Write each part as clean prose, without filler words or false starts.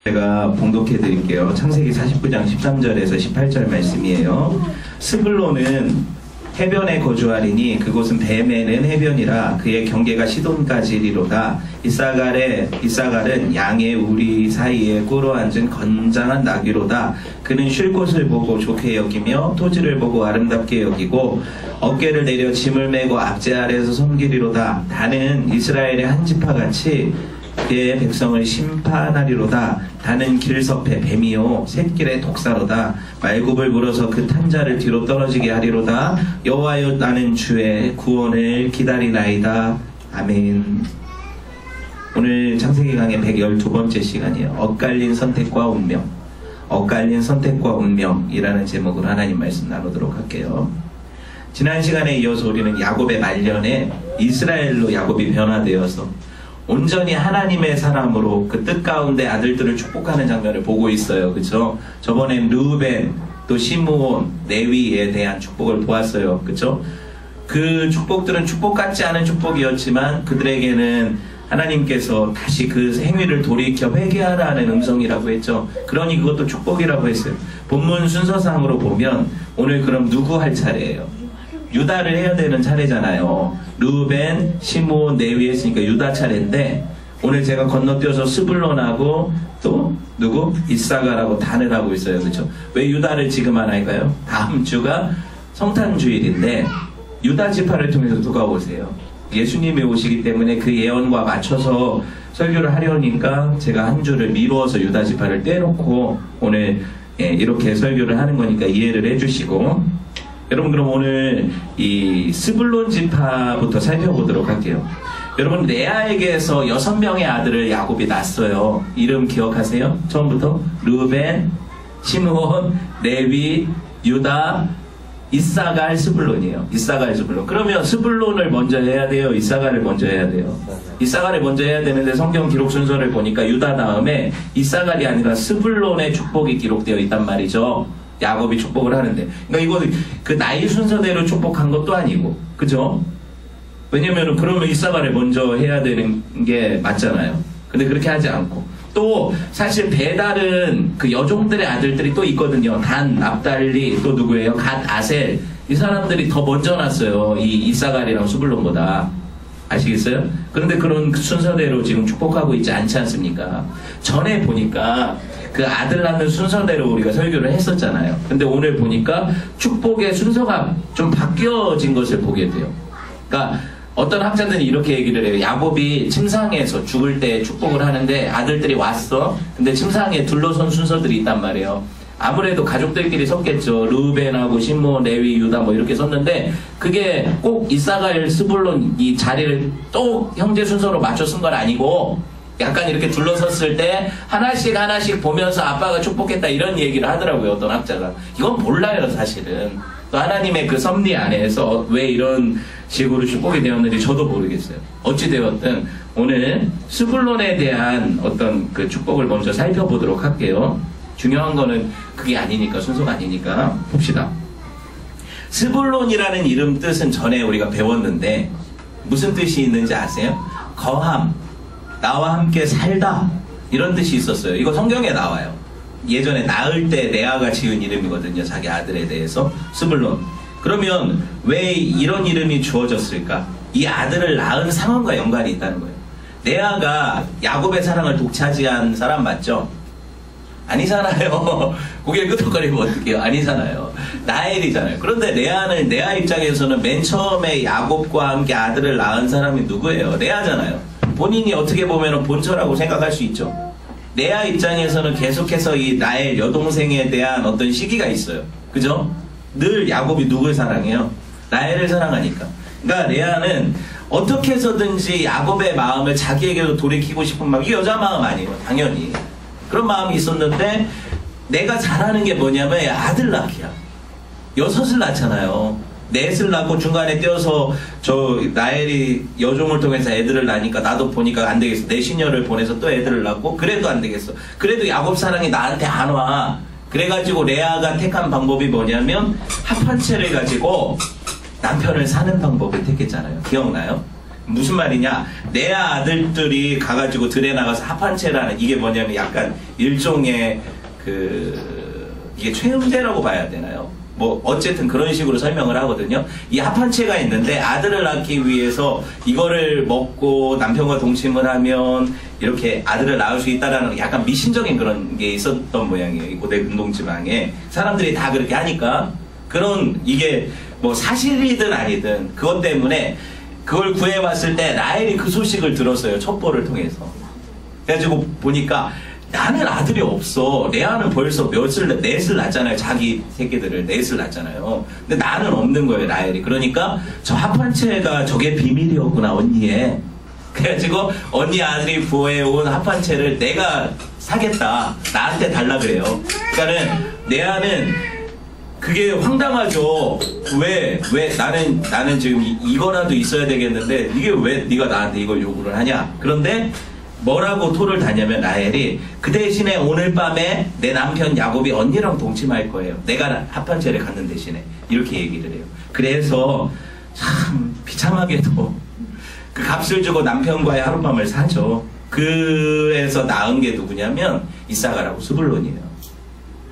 제가 봉독해 드릴게요. 창세기 49장 13절에서 18절 말씀이에요. 스불론은 해변에 거주하리니 그곳은 뱀에는 해변이라 그의 경계가 시돈까지 이리로다. 이사갈은 양의 우리 사이에 꿇어 앉은 건장한 나귀로다. 그는 쉴 곳을 보고 좋게 여기며 토지를 보고 아름답게 여기고 어깨를 내려 짐을 메고 앞제 아래에서 섬기리로다. 다는 이스라엘의 한 지파같이 그의 백성을 심판하리로다. 다는 길섭의 뱀이요 샛길의 독사로다. 말굽을 물어서 그 탄자를 뒤로 떨어지게 하리로다. 여호와여, 나는 주의 구원을 기다리나이다. 아멘. 오늘 창세기 강의 112번째 시간이에요. 엇갈린 선택과 운명. 엇갈린 선택과 운명이라는 제목으로 하나님 말씀 나누도록 할게요. 지난 시간에 이어서 우리는 야곱의 말년에 이스라엘로 야곱이 변화되어서 온전히 하나님의 사람으로 그 뜻 가운데 아들들을 축복하는 장면을 보고 있어요. 그쵸? 저번엔 르우벤, 또 시므온, 레위에 대한 축복을 보았어요. 그쵸? 그 축복들은 축복 같지 않은 축복이었지만 그들에게는 하나님께서 다시 그 행위를 돌이켜 회개하라는 음성이라고 했죠. 그러니 그것도 축복이라고 했어요. 본문 순서상으로 보면 오늘 그럼 누구 할 차례예요? 유다를 해야 되는 차례잖아요. 르우벤, 시므온, 레위 했으니까 유다 차례인데 오늘 제가 건너뛰어서 스불론하고 또 누구? 이사갈하고 단을 하고 있어요. 그렇죠? 왜 유다를 지금 하나일까요? 다음 주가 성탄주일인데 유다 지파를 통해서 누가 오세요? 예수님이 오시기 때문에 그 예언과 맞춰서 설교를 하려니까 제가 한 주를 미루어서 유다 지파를 떼놓고 오늘 이렇게 설교를 하는 거니까 이해를 해주시고, 여러분 그럼 오늘 이 스불론 지파부터 살펴보도록 할게요. 여러분 레아에게서 6명의 아들을 야곱이 낳았어요. 이름 기억하세요? 처음부터 르우벤, 시므온, 레위, 유다, 이사갈, 스불론이에요. 이사갈, 스불론. 그러면 스불론을 먼저 해야 돼요? 이사갈을 먼저 해야 돼요? 이사갈을 먼저 해야 되는데 성경 기록 순서를 보니까 유다 다음에 이사갈이 아니라 스불론의 축복이 기록되어 있단 말이죠. 야곱이 축복을 하는데, 그러니까 이거 그 나이 순서대로 축복한 것도 아니고, 그죠? 왜냐면은 그러면 이사갈을 먼저 해야 되는 게 맞잖아요. 근데 그렇게 하지 않고, 또 사실 배달은 그 여종들의 아들들이 또 있거든요. 단, 납달리, 또 누구예요? 갓, 아셀. 이 사람들이 더 먼저 났어요. 이 이사갈이랑 수불론보다. 아시겠어요? 그런데 그런 순서대로 지금 축복하고 있지 않지 않습니까? 전에 보니까 그 아들 낳는 순서대로 우리가 설교를 했었잖아요. 근데 오늘 보니까 축복의 순서가 좀 바뀌어진 것을 보게 돼요. 그러니까 어떤 학자들은 이렇게 얘기를 해요. 야곱이 침상에서 죽을 때 축복을 하는데 아들들이 왔어. 근데 침상에 둘러선 순서들이 있단 말이에요. 아무래도 가족들끼리 섰겠죠. 르우벤하고 시므온, 레위, 유다 뭐 이렇게 섰는데 그게 꼭 이사갈, 스불론 이 자리를 또 형제 순서로 맞춰 쓴 건 아니고 약간 이렇게 둘러섰을 때 하나씩 보면서 아빠가 축복했다 이런 얘기를 하더라고요. 어떤 학자가. 이건 몰라요 사실은. 또 하나님의 그 섭리 안에서 왜 이런 식으로 축복이 되었는지 저도 모르겠어요. 어찌되었든 오늘 스불론에 대한 어떤 그 축복을 먼저 살펴보도록 할게요. 중요한 거는 그게 아니니까, 순서가 아니니까 봅시다. 스불론이라는 이름 뜻은 전에 우리가 배웠는데 무슨 뜻이 있는지 아세요? 거함, 나와 함께 살다 이런 뜻이 있었어요. 이거 성경에 나와요. 예전에 낳을 때 레아가 지은 이름이거든요. 자기 아들에 대해서. 스불론. 그러면 왜 이런 이름이 주어졌을까? 이 아들을 낳은 상황과 연관이 있다는 거예요. 레아가 야곱의 사랑을 독차지한 사람 맞죠? 아니잖아요. 고개를 끄덕거리면 어떡해요? 아니잖아요. 라헬이잖아요. 그런데 레아 입장에서는 맨 처음에 야곱과 함께 아들을 낳은 사람이 누구예요? 레아잖아요. 본인이 어떻게 보면 본처라고 생각할 수 있죠. 레아 입장에서는 계속해서 이 라헬 여동생에 대한 어떤 시기가 있어요. 그죠? 늘 야곱이 누굴 사랑해요? 라헬을 사랑하니까. 그러니까 레아는 어떻게 해서든지 야곱의 마음을 자기에게도 돌이키고 싶은 마음, 이게 여자 마음 아니에요. 당연히. 그런 마음이 있었는데 내가 잘하는 게 뭐냐면 아들 낳기야. 6을 낳잖아요. 4을 낳고 중간에 떼어서 저 라헬이 여종을 통해서 애들을 낳으니까 나도 보니까 안 되겠어. 내 시녀를 보내서 또 애들을 낳고 그래도 안 되겠어. 그래도 야곱 사랑이 나한테 안 와. 그래가지고 레아가 택한 방법이 뭐냐면 합한 채를 가지고 남편을 사는 방법을 택했잖아요. 기억나요? 무슨 말이냐? 내 아들들이 가가지고 들에 나가서 합한채라는 이게 뭐냐면 약간 일종의 이게 최음제라고 봐야 되나요? 뭐 어쨌든 그런 식으로 설명을 하거든요. 이 합한채가 있는데 아들을 낳기 위해서 이거를 먹고 남편과 동침을 하면 이렇게 아들을 낳을 수 있다라는 약간 미신적인 그런 게 있었던 모양이에요. 이 고대 근동지방에 사람들이 다 그렇게 하니까 그런 이게 뭐 사실이든 아니든 그것 때문에 그걸 구해왔을 때 라헬이 그 소식을 들었어요. 첩보를 통해서. 그래가지고 보니까 나는 아들이 없어. 레아는 벌써 넷을 낳잖아요. 자기 새끼들을 넷을 낳잖아요. 근데 나는 없는 거예요, 라헬이. 그러니까 저 합한채가 저게 비밀이었구나, 언니의. 그래가지고 언니 아들이 구해온 합한채를 내가 사겠다. 나한테 달라 그래요. 그러니까는 레아는 그게 황당하죠. 왜 나는 지금 이거라도 있어야 되겠는데 이게 왜 네가 나한테 이걸 요구를 하냐. 그런데 뭐라고 토를 다냐면 라헬이 그 대신에 오늘 밤에 내 남편 야곱이 언니랑 동침할 거예요. 내가 합한채를 갖는 대신에 이렇게 얘기를 해요. 그래서 참 비참하게도 그 값을 주고 남편과의 하룻밤을 사죠. 그래서 낳은 게 누구냐면 이사가라고 스불론이에요.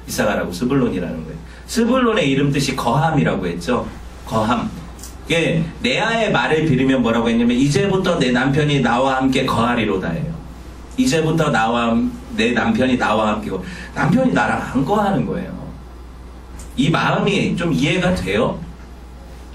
이사가라고 스불론이라는 거예요. 스불론의 이름 뜻이 거함이라고 했죠. 거함. 이게 레아의 말을 빌으면 뭐라고 했냐면 이제부터 내 남편이 나와 함께 거하리로다 해요. 이제부터 내 남편이 나와 함께 남편이 나랑 안 거하는 거예요. 이 마음이 좀 이해가 돼요?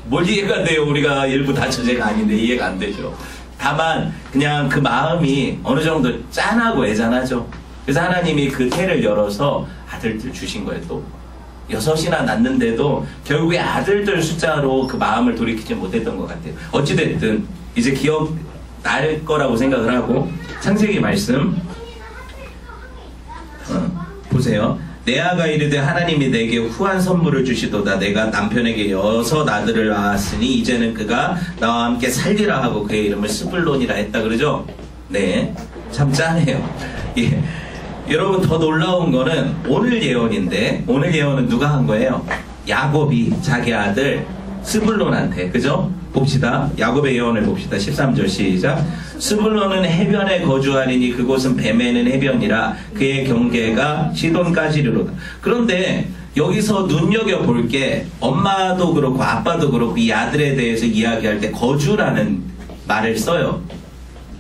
뭘 이해가 돼요? 우리가 일부 다처제가 아닌데 이해가 안 되죠. 다만 그냥 그 마음이 어느 정도 짠하고 애잔하죠. 그래서 하나님이 그 태를 열어서 아들들 주신 거예요. 또 6이나 낳는데도 결국에 아들들 숫자로 그 마음을 돌이키지 못했던 것 같아요. 어찌됐든 이제 기억 날 거라고 생각을 하고 창세기 말씀 보세요. 레아가 이르되 하나님이 내게 후한 선물을 주시도다. 내가 남편에게 6 아들을 낳았으니 이제는 그가 나와 함께 살리라 하고 그의 이름을 스불론이라 했다 그러죠. 네, 참 짠해요. 예. 여러분 더 놀라운 거는 오늘 예언인데 오늘 예언은 누가 한 거예요? 야곱이 자기 아들 스불론한테. 그죠? 봅시다. 야곱의 예언을 봅시다. 13절 시작. 스불론은 해변에 거주하리니 그곳은 뱀에는 해변이라 그의 경계가 시돈까지르로다. 그런데 여기서 눈여겨볼 게 엄마도 그렇고 아빠도 그렇고 이 아들에 대해서 이야기할 때 거주라는 말을 써요.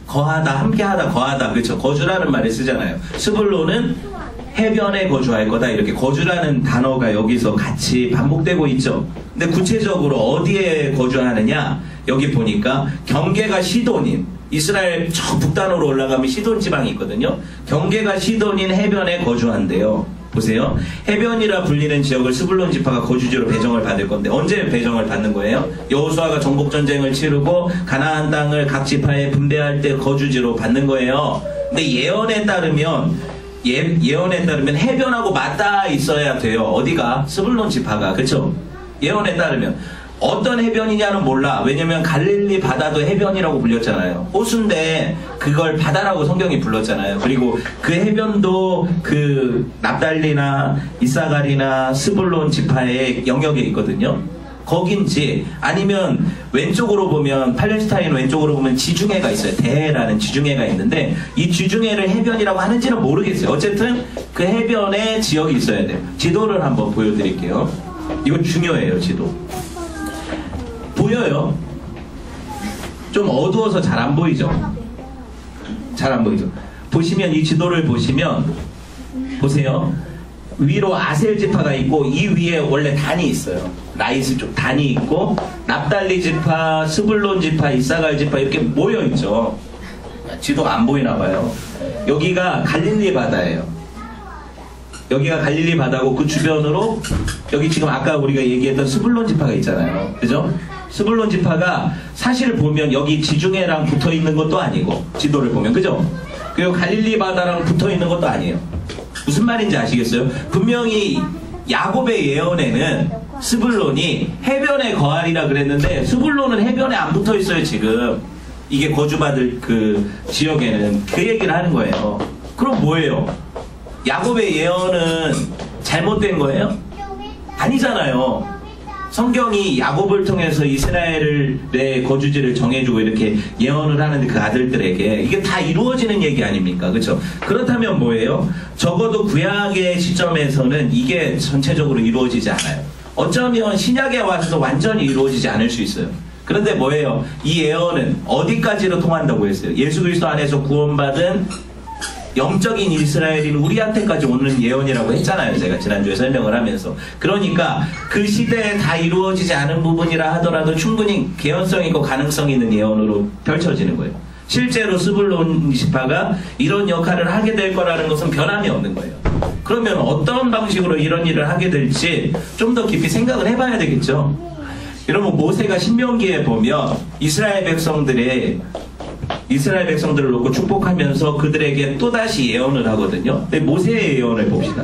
거하다, 함께하다, 거하다. 그렇죠? 거주라는 말을 쓰잖아요. 스불론은 해변에 거주할 거다. 이렇게 거주라는 단어가 여기서 같이 반복되고 있죠. 근데 구체적으로 어디에 거주하느냐? 여기 보니까 경계가 시돈인, 이스라엘 저 북단으로 올라가면 시돈 지방이 있거든요. 경계가 시돈인 해변에 거주한대요. 보세요. 해변이라 불리는 지역을 스불론 지파가 거주지로 배정을 받을 건데 언제 배정을 받는 거예요? 여호수아가 정복전쟁을 치르고 가나안 땅을 각 지파에 분배할 때 거주지로 받는 거예요. 근데 예언에 따르면 해변하고 맞닿아 있어야 돼요. 어디가? 스불론 지파가. 그렇죠? 예언에 따르면 어떤 해변이냐는 몰라. 왜냐면 갈릴리 바다도 해변이라고 불렸잖아요. 호수인데 그걸 바다라고 성경이 불렀잖아요. 그리고 그 해변도 그 납달리나 이사갈이나 스불론 지파의 영역에 있거든요. 거긴지 아니면 왼쪽으로 보면 팔레스타인 왼쪽으로 보면 지중해가 있어요. 대해라는 지중해가 있는데 이 지중해를 해변이라고 하는지는 모르겠어요. 어쨌든 그 해변에 지역이 있어야 돼요. 지도를 한번 보여드릴게요. 이거 중요해요. 지도 보여요? 좀 어두워서 잘 안 보이죠? 잘 안 보이죠? 보시면 이 지도를 보시면 보세요. 위로 아셀 지파가 있고 이 위에 원래 단이 있어요. 라이스 쪽 단이 있고 납달리 지파, 스불론 지파, 이사갈 지파 이렇게 모여 있죠. 지도가 안 보이나 봐요. 여기가 갈릴리 바다예요. 여기가 갈릴리 바다고 그 주변으로 여기 지금 아까 우리가 얘기했던 스불론 지파가 있잖아요. 그죠? 스불론 지파가 사실 보면 여기 지중해랑 붙어 있는 것도 아니고 지도를 보면 그죠? 그리고 갈릴리 바다랑 붙어 있는 것도 아니에요. 무슨 말인지 아시겠어요? 분명히 야곱의 예언에는 스불론이 해변에 거하리라 그랬는데 스불론은 해변에 안 붙어 있어요. 지금 이게 거주받을 그 지역에는 그 얘기를 하는 거예요. 그럼 뭐예요? 야곱의 예언은 잘못된 거예요? 아니잖아요. 성경이 야곱을 통해서 이스라엘의 거주지를 정해주고 이렇게 예언을 하는데 그 아들들에게 이게 다 이루어지는 얘기 아닙니까? 그렇죠? 그렇다면 뭐예요? 적어도 구약의 시점에서는 이게 전체적으로 이루어지지 않아요. 어쩌면 신약에 와서도 완전히 이루어지지 않을 수 있어요. 그런데 뭐예요? 이 예언은 어디까지로 통한다고 했어요? 예수 그리스도 안에서 구원받은 영적인 이스라엘인 우리한테까지 오는 예언이라고 했잖아요. 제가 지난주에 설명을 하면서. 그러니까 그 시대에 다 이루어지지 않은 부분이라 하더라도 충분히 개연성 있고 가능성 있는 예언으로 펼쳐지는 거예요. 실제로 스불론 지파가 이런 역할을 하게 될 거라는 것은 변함이 없는 거예요. 그러면 어떤 방식으로 이런 일을 하게 될지 좀 더 깊이 생각을 해봐야 되겠죠. 여러분, 모세가 신명기에 보면 이스라엘 백성들을 놓고 축복하면서 그들에게 또다시 예언을 하거든요. 근데 모세의 예언을 봅시다.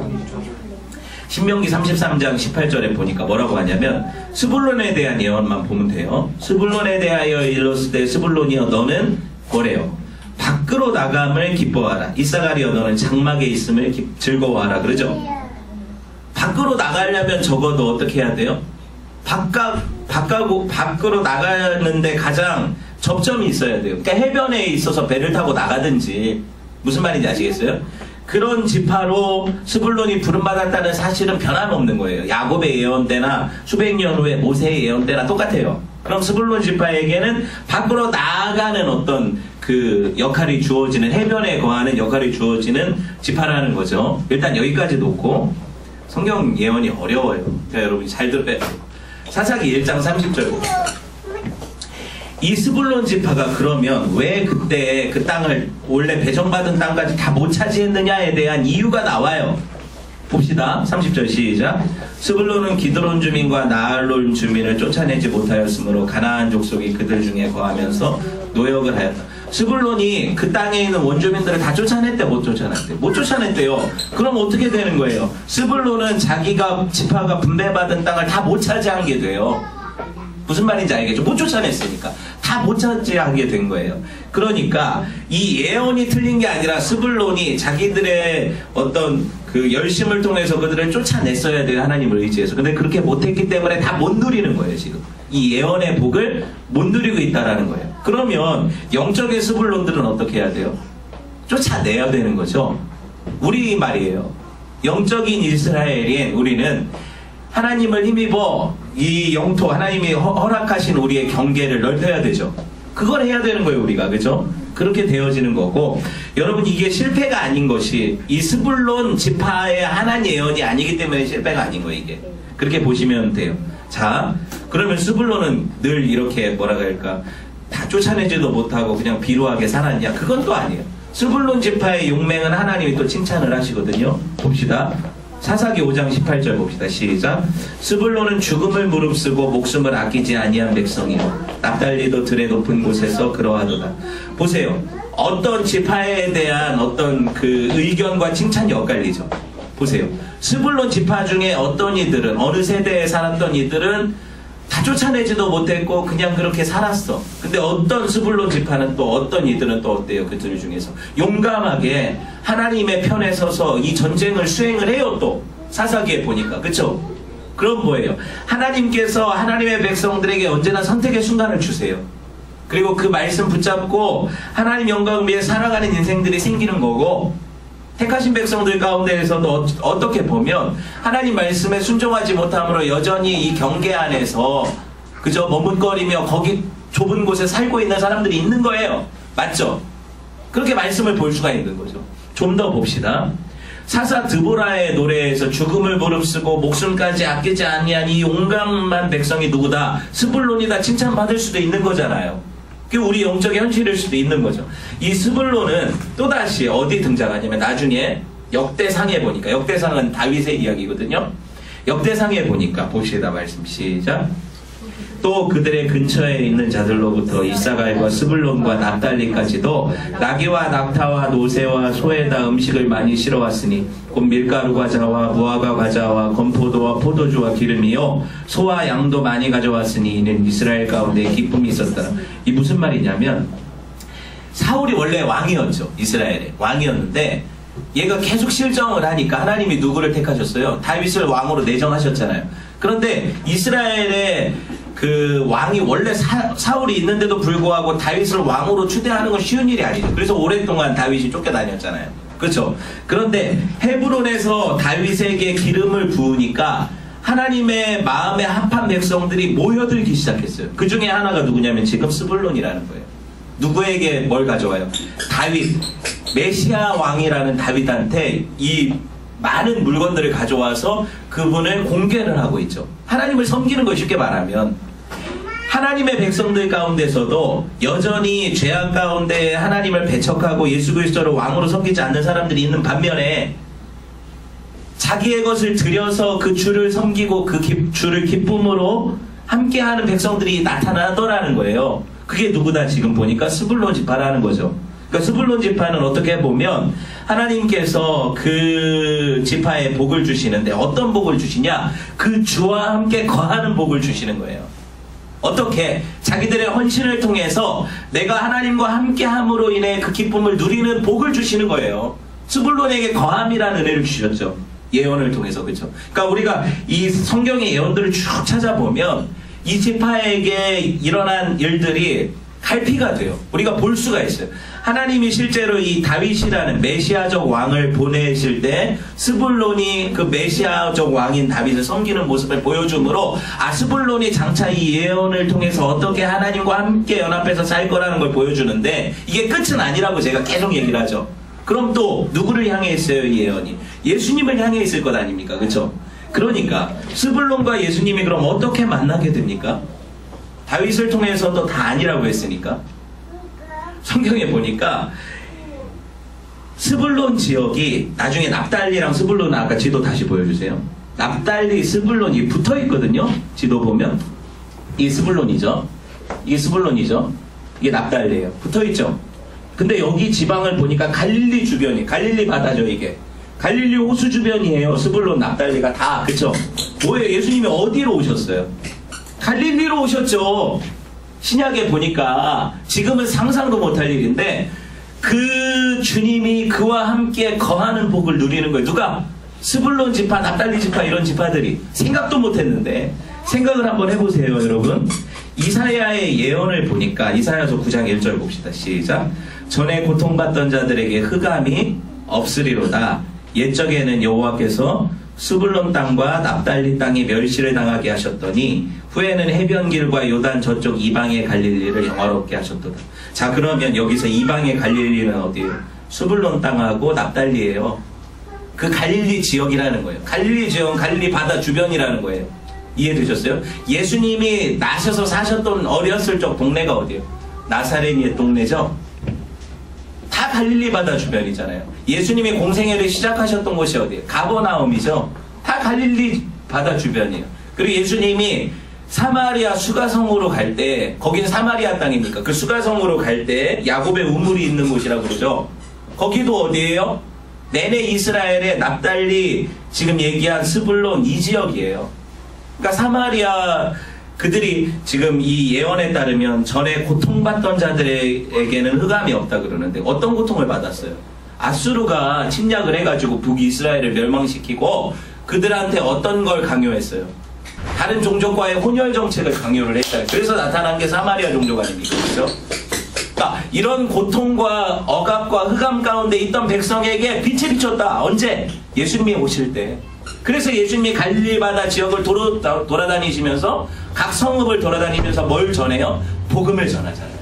신명기 33장 18절에 보니까 뭐라고 하냐면 스불론에 대한 예언만 보면 돼요. 스불론에 대하여 일렀을 때 스불론이여 너는 뭐래요? 밖으로 나감을 기뻐하라. 이사가리여 너는 장막에 있음을 즐거워하라. 그러죠? 밖으로 나가려면 적어도 어떻게 해야 돼요? 밖으로 나가는데 가장 접점이 있어야 돼요. 그러니까 해변에 있어서 배를 타고 나가든지, 무슨 말인지 아시겠어요? 그런 지파로 스불론이 부름받았다는 사실은 변함없는 거예요. 야곱의 예언 때나 수백 년 후에 모세의 예언 때나 똑같아요. 그럼 스불론 지파에게는 밖으로 나가는 어떤 그 역할이 주어지는, 해변에 거하는 역할이 주어지는 지파라는 거죠. 일단 여기까지 놓고 성경 예언이 어려워요. 그러니까 여러분이 잘 들어야 돼요. 사사기 1장 30절 봅시다. 이 스불론 지파가 그러면 왜 그때 그 땅을 원래 배정받은 땅까지 다 못 차지했느냐에 대한 이유가 나와요. 봅시다. 30절 시작. 스불론은 기드론 주민과 나알론 주민을 쫓아내지 못하였으므로 가나안 족속이 그들 중에 거하면서 노역을 하였다. 스불론이 그 땅에 있는 원주민들을 다 쫓아냈대, 못 쫓아냈대? 못 쫓아냈대요. 그럼 어떻게 되는 거예요? 스불론은 자기가 지파가 분배받은 땅을 다 못 차지한 게 돼요. 무슨 말인지 알겠죠? 못 쫓아냈으니까 다 못 차지하게 된 거예요. 그러니까 이 예언이 틀린 게 아니라 스불론이 자기들의 어떤 그 열심을 통해서 그들을 쫓아냈어야 돼요. 하나님을 의지해서. 근데 그렇게 못했기 때문에 다 못 누리는 거예요. 지금 이 예언의 복을 못 누리고 있다라는 거예요. 그러면 영적인 스불론들은 어떻게 해야 돼요? 쫓아내야 되는 거죠. 우리 말이에요. 영적인 이스라엘인 우리는 하나님을 힘입어 이 영토, 하나님이 허락하신 우리의 경계를 넓혀야 되죠. 그걸 해야 되는 거예요, 우리가. 그죠? 그렇게 되어지는 거고, 여러분, 이게 실패가 아닌 것이 이 스불론 지파의 하나님 예언이 아니기 때문에 실패가 아닌 거예요, 이게. 그렇게 보시면 돼요. 자, 그러면 스불론은 늘 이렇게 뭐라 그럴까, 다 쫓아내지도 못하고 그냥 비루하게 살았냐? 그건 또 아니에요. 스불론 지파의 용맹은 하나님이 또 칭찬을 하시거든요. 봅시다. 사사기 5장 18절 봅시다. 시작. 스불론은 죽음을 무릅쓰고 목숨을 아끼지 아니한 백성이요 납달리도 들의 높은 곳에서 그러하도다. 보세요. 어떤 지파에 대한 어떤 그 의견과 칭찬이 엇갈리죠. 보세요. 스불론 지파 중에 어떤 이들은, 어느 세대에 살았던 이들은 다 쫓아내지도 못했고 그냥 그렇게 살았어. 근데 어떤 스불론 지파는 또 어떤 이들은 또 어때요? 그들 중에서 용감하게 하나님의 편에 서서 이 전쟁을 수행을 해요. 또 사사기에 보니까. 그쵸? 그럼 뭐예요? 하나님께서 하나님의 백성들에게 언제나 선택의 순간을 주세요. 그리고 그 말씀 붙잡고 하나님 영광을 위해 살아가는 인생들이 생기는 거고, 택하신 백성들 가운데에서도 어떻게 보면 하나님 말씀에 순종하지 못함으로 여전히 이 경계 안에서 그저 머뭇거리며 거기 좁은 곳에 살고 있는 사람들이 있는 거예요. 맞죠? 그렇게 말씀을 볼 수가 있는 거죠. 좀 더 봅시다. 사사 드보라의 노래에서 죽음을 무릅쓰고 목숨까지 아끼지 아니한 이 용감한 백성이 누구다? 스불론이다 칭찬받을 수도 있는 거잖아요. 그게 우리 영적 현실일 수도 있는 거죠. 이 스불론은 또다시 어디 등장하냐면 나중에 역대상에 보니까, 역대상은 다윗의 이야기거든요. 역대상에 보니까 봅시다. 말씀 시작. 또 그들의 근처에 있는 자들로부터 이사갈과 스불론과 납달리까지도 나귀와 낙타와 노새와 소에다 음식을 많이 실어왔으니 곧 밀가루 과자와 무화과 과자와 건포도와 포도주와 기름이요 소와 양도 많이 가져왔으니 이는 이스라엘 가운데 기쁨이 있었다. 이 무슨 말이냐면 사울이 원래 왕이었죠. 이스라엘의 왕이었는데 얘가 계속 실정을 하니까 하나님이 누구를 택하셨어요? 다윗을 왕으로 내정하셨잖아요. 그런데 이스라엘의 그 왕이 원래 사울이 있는데도 불구하고 다윗을 왕으로 추대하는 건 쉬운 일이 아니죠. 그래서 오랫동안 다윗이 쫓겨다녔잖아요. 그렇죠? 그런데 헤브론에서 다윗에게 기름을 부으니까 하나님의 마음에 합한 백성들이 모여들기 시작했어요. 그 중에 하나가 누구냐면 지금 스불론이라는 거예요. 누구에게 뭘 가져와요? 다윗, 메시아 왕이라는 다윗한테 이 많은 물건들을 가져와서 그분을 공개를 하고 있죠. 하나님을 섬기는 거 쉽게 말하면 하나님의 백성들 가운데서도 여전히 죄악 가운데 하나님을 배척하고 예수 그리스도를 왕으로 섬기지 않는 사람들이 있는 반면에 자기의 것을 들여서 그 주를 섬기고 그 주를 기쁨으로 함께하는 백성들이 나타나더라는 거예요. 그게 누구다 지금 보니까 스불론 지파라는 거죠. 그러니까 스불론 지파는 어떻게 보면 하나님께서 그 지파에 복을 주시는데 어떤 복을 주시냐? 그 주와 함께 거하는 복을 주시는 거예요. 어떻게? 자기들의 헌신을 통해서 내가 하나님과 함께함으로 인해 그 기쁨을 누리는 복을 주시는 거예요. 스불론에게 거함이라는 은혜를 주셨죠. 예언을 통해서. 그렇죠? 그러니까 우리가 이 성경의 예언들을 쭉 찾아보면 이 지파에게 일어난 일들이 갈피가 돼요. 우리가 볼 수가 있어요. 하나님이 실제로 이 다윗이라는 메시아적 왕을 보내실 때 스불론이 그 메시아적 왕인 다윗을 섬기는 모습을 보여주므로 스불론이 장차 이 예언을 통해서 어떻게 하나님과 함께 연합해서 살 거라는 걸 보여주는데 이게 끝은 아니라고 제가 계속 얘기를 하죠. 그럼 또 누구를 향해 있어요 이 예언이? 예수님을 향해 있을 것 아닙니까? 그렇죠? 그러니까 스불론과 예수님이 그럼 어떻게 만나게 됩니까? 다윗을 통해서도 다 아니라고 했으니까. 성경에 보니까 스불론 지역이 나중에 납달리랑 스불론 아까 지도 다시 보여주세요. 납달리 스불론이 붙어 있거든요. 지도 보면 이 스불론이죠. 이게 스불론이죠. 이게 납달리예요. 붙어 있죠. 근데 여기 지방을 보니까 갈릴리 주변이 갈릴리 바다죠. 이게 갈릴리 호수 주변이에요. 스불론 납달리가 다. 그쵸? 뭐예요? 예수님이 어디로 오셨어요? 갈릴리로 오셨죠. 신약에 보니까 지금은 상상도 못할 일인데 그 주님이 그와 함께 거하는 복을 누리는 거예요. 누가? 스불론 지파, 납달리 지파 이런 지파들이 생각도 못했는데 생각을 한번 해보세요 여러분. 이사야의 예언을 보니까 이사야서 9장 1절 봅시다. 시작. 전에 고통받던 자들에게 흑암이 없으리로다. 옛적에는 여호와께서 스불론 땅과 납달리 땅이 멸시를 당하게 하셨더니 후에는 해변길과 요단 저쪽 이방의 갈릴리를 영화롭게 하셨도다. 자, 그러면 여기서 이방의 갈릴리는 어디예요? 스불론 땅하고 납달리예요. 그 갈릴리 지역이라는 거예요. 갈릴리 지역은 갈릴리 바다 주변이라는 거예요. 이해되셨어요? 예수님이 나셔서 사셨던 어렸을 적 동네가 어디예요? 나사렛의 동네죠? 다 갈릴리 바다 주변이잖아요. 예수님이 공생애를 시작하셨던 곳이 어디예요? 가버나움이죠. 다 갈릴리 바다 주변이에요. 그리고 예수님이 사마리아 수가성으로 갈 때, 거긴 사마리아 땅입니까? 그 수가성으로 갈 때 야곱의 우물이 있는 곳이라고 그러죠. 거기도 어디예요? 내내 이스라엘의 납달리, 지금 얘기한 스불론 이 지역이에요. 그러니까 사마리아 그들이 지금 이 예언에 따르면 전에 고통받던 자들에게는 흑암이 없다 그러는데 어떤 고통을 받았어요? 아수르가 침략을 해가지고 북이스라엘을 멸망시키고 그들한테 어떤 걸 강요했어요? 다른 종족과의 혼혈 정책을 강요를 했어요. 그래서 나타난 게 사마리아 종족 아닙니까? 그렇죠? 그러니까 이런 고통과 억압과 흑암 가운데 있던 백성에게 빛이 비쳤다. 언제? 예수님이 오실 때. 그래서 예수님이 갈릴리 바다 지역을 돌아다니시면서 각 성읍을 돌아다니면서 뭘 전해요? 복음을 전하잖아요.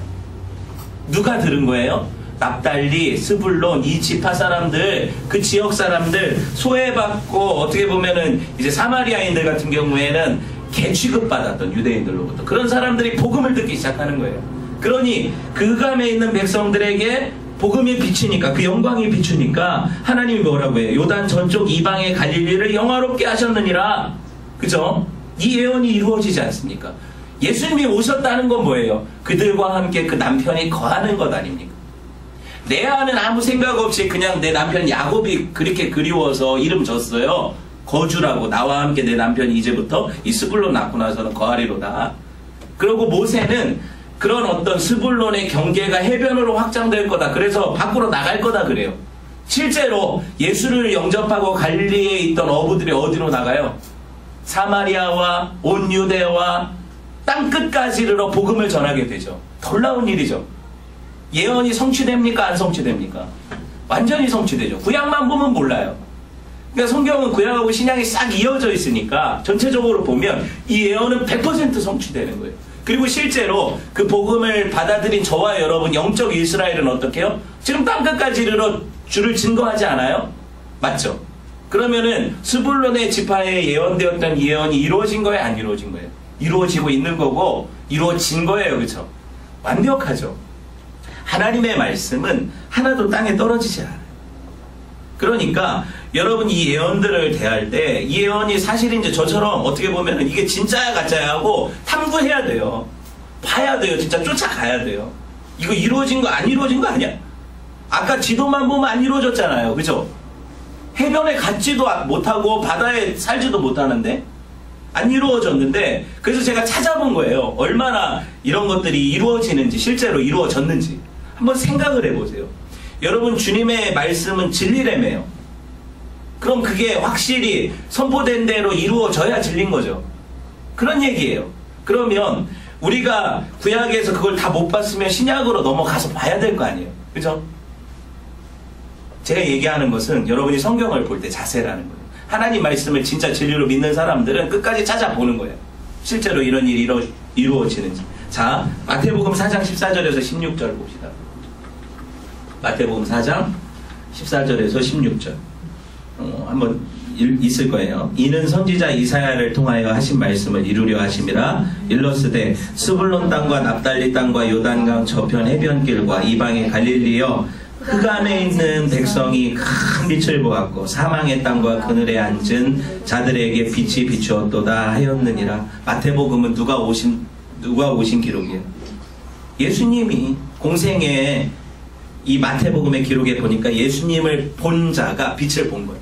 누가 들은 거예요? 납달리, 스불론, 이 지파 사람들, 그 지역 사람들 소외받고 어떻게 보면은 이제 사마리아인들 같은 경우에는 개 취급받았던 유대인들로부터 그런 사람들이 복음을 듣기 시작하는 거예요. 그러니 그 흑암에 있는 백성들에게 복음이 비치니까, 그 영광이 비추니까 하나님이 뭐라고 해요? 요단 저쪽 이방의 갈릴리를 영화롭게 하셨느니라. 그죠? 이 예언이 이루어지지 않습니까? 예수님이 오셨다는 건 뭐예요? 그들과 함께 그 남편이 거하는 것 아닙니까? 내 안은 아무 생각 없이 그냥 내 남편 야곱이 그렇게 그리워서 이름 줬어요. 거주라고. 나와 함께 내 남편이 이제부터 이 스불론 낳고 나서는 거하리로다. 그리고 모세는 그런 어떤 스불론의 경계가 해변으로 확장될 거다. 그래서 밖으로 나갈 거다 그래요. 실제로 예수를 영접하고 갈릴리에 있던 어부들이 어디로 나가요? 사마리아와 온 유대와 땅끝까지 이르러 복음을 전하게 되죠. 놀라운 일이죠. 예언이 성취됩니까? 안 성취됩니까? 완전히 성취되죠. 구약만 보면 몰라요. 그러니까 성경은 구약하고 신약이 싹 이어져 있으니까 전체적으로 보면 이 예언은 100% 성취되는 거예요. 그리고 실제로 그 복음을 받아들인 저와 여러분 영적 이스라엘은 어떻게 해요? 지금 땅끝까지 이르러 주를 증거하지 않아요? 맞죠? 그러면은 스불론의 지파에 예언되었던 예언이 이루어진 거예요? 안 이루어진 거예요? 이루어지고 있는 거고 이루어진 거예요. 그렇죠? 완벽하죠. 하나님의 말씀은 하나도 땅에 떨어지지 않아요. 그러니까 여러분 이 예언들을 대할 때 이 예언이 사실인지 저처럼 어떻게 보면 이게 진짜야 가짜야 하고 탐구해야 돼요. 봐야 돼요. 진짜 쫓아가야 돼요. 이거 이루어진 거 안 이루어진 거 아니야? 아까 지도만 보면 안 이루어졌잖아요. 그죠? 해변에 갔지도 못하고 바다에 살지도 못하는데 안 이루어졌는데 그래서 제가 찾아본 거예요. 얼마나 이런 것들이 이루어지는지 실제로 이루어졌는지 한번 생각을 해보세요. 여러분 주님의 말씀은 진리라며요. 그럼 그게 확실히 선포된 대로 이루어져야 진리인 거죠. 그런 얘기예요. 그러면 우리가 구약에서 그걸 다 못 봤으면 신약으로 넘어가서 봐야 될 거 아니에요. 그죠? 제가 얘기하는 것은 여러분이 성경을 볼 때 자세라는 거예요. 하나님 말씀을 진짜 진리로 믿는 사람들은 끝까지 찾아보는 거예요. 실제로 이런 일이 이루어지는지. 자, 마태복음 4장 14절에서 16절 봅시다. 마태복음 4장 14절에서 16절. 한번 있을 거예요. 이는 선지자 이사야를 통하여 하신 말씀을 이루려 하심이라. 일러스되 스불론 땅과 납달리 땅과 요단강 저편 해변길과 이방의 갈릴리여 흑암에 있는 백성이 큰 빛을 보았고 사망의 땅과 그늘에 앉은 자들에게 빛이 비추었도다 하였느니라. 마태복음은 누가 오신 기록이에요? 예수님이 공생에 이 마태복음의 기록에 보니까 예수님을 본 자가 빛을 본 거예요.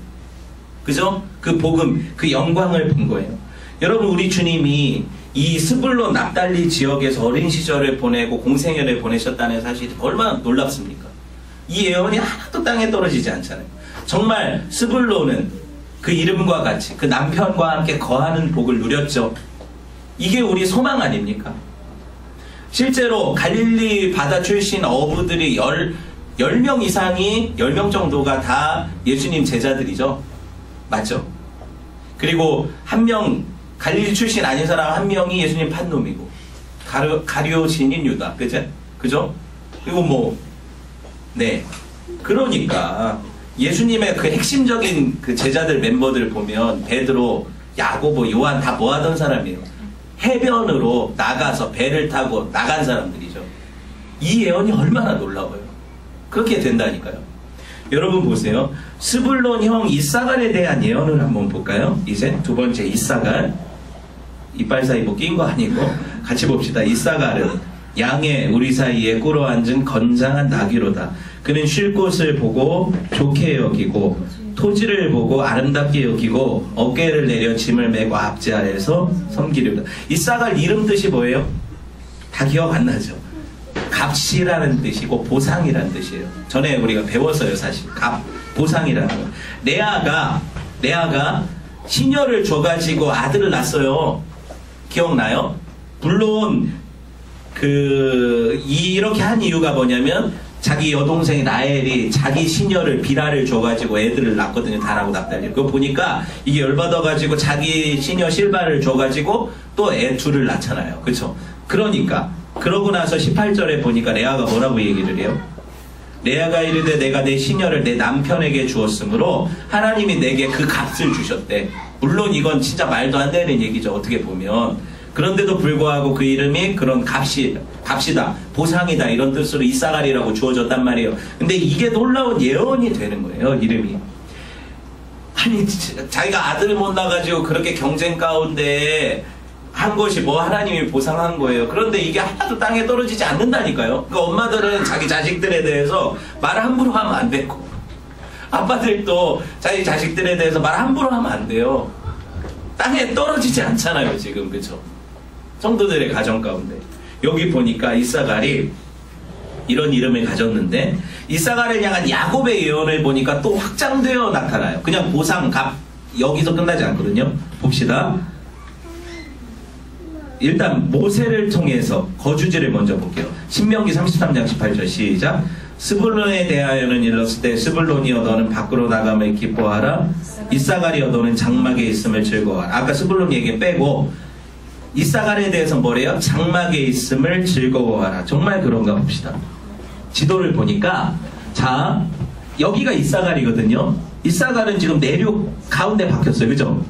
그죠? 그 복음, 그 영광을 본 거예요. 여러분 우리 주님이 이 스불론 납달리 지역에서 어린 시절을 보내고 공생애를 보내셨다는 사실이 얼마나 놀랍습니까? 이 예언이 하나도 땅에 떨어지지 않잖아요. 정말 스불론은 그 이름과 같이 그 남편과 함께 거하는 복을 누렸죠. 이게 우리 소망 아닙니까? 실제로 갈릴리 바다 출신 어부들이 10명 이상이 10명 정도가 다 예수님 제자들이죠. 맞죠? 그리고 한 명 갈릴리 출신 아닌 사람 한 명이 예수님 판놈이고 가룟 신인 유다. 그죠? 그리고 네. 그러니까 예수님의 그 핵심적인 그 제자들 멤버들 보면 베드로, 야고보, 요한 다 뭐 하던 사람이에요? 해변으로 나가서 배를 타고 나간 사람들이죠. 이 예언이 얼마나 놀라워요. 그렇게 된다니까요. 여러분 보세요. 스불론 형 이사갈에 대한 예언을 한번 볼까요? 이제 두 번째 이사갈. 이빨 사이 낀 거 아니고 같이 봅시다. 이사갈은 양의 우리 사이에 꿇어 앉은 건장한 나귀로다. 그는 쉴 곳을 보고 좋게 여기고 토지를 보고 아름답게 여기고 어깨를 내려 짐을 메고 앞지 아래에서 섬기려다. 이사갈 이름 뜻이 뭐예요? 다 기억 안 나죠? 값이라는 뜻이고 보상이라는 뜻이에요. 전에 우리가 배웠어요. 사실 보상이라는 거. 레아가 시녀를 줘가지고 아들을 낳았어요. 기억나요? 물론 이렇게 한 이유가 뭐냐면 자기 여동생 라헬이 자기 시녀를 비라를 줘가지고 애들을 낳거든요. 다라고 납달리. 그거 보니까 이게 열받아가지고 자기 시녀 실바를 줘가지고 또 애 둘을 낳잖아요. 그쵸? 그러니까 그러고 나서 18절에 보니까 레아가 뭐라고 얘기를 해요? 레아가 이르되 내가 내 시녀를 내 남편에게 주었으므로 하나님이 내게 그 값을 주셨대. 물론 이건 진짜 말도 안 되는 얘기죠. 어떻게 보면. 그런데도 불구하고 그 이름이 그런 값이다, 보상이다 이런 뜻으로 이사갈이라고 주어졌단 말이에요. 근데 이게 놀라운 예언이 되는 거예요. 이름이. 아니 자기가 아들을 못 낳아가지고 그렇게 경쟁 가운데 한 것이 하나님이 보상한 거예요. 그런데 이게 하나도 땅에 떨어지지 않는다니까요. 그러니까 엄마들은 자기 자식들에 대해서 말 함부로 하면 안 되고 아빠들도 자기 자식들에 대해서 말 함부로 하면 안 돼요. 땅에 떨어지지 않잖아요. 지금. 그쵸? 성도들의 가정 가운데 여기 보니까 이사갈이 이런 이름을 가졌는데 이사가를 향한 야곱의 예언을 보니까 또 확장되어 나타나요. 그냥 보상, 값 여기서 끝나지 않거든요. 봅시다. 일단 모세를 통해서 거주지를 먼저 볼게요. 신명기 33장 18절 시작. 스불론에 대하여는 일렀을 때 스불론이여 너는 밖으로 나감을 기뻐하라. 이사가리여 너는 장막에 있음을 즐거워하라. 아까 스불론 얘기 빼고 이사갈에 대해서 뭐래요? 장막에 있음을 즐거워하라. 정말 그런가 봅시다. 지도를 보니까 자 여기가 이사갈이거든요. 이사갈은 지금 내륙 가운데 박혔어요. 그죠?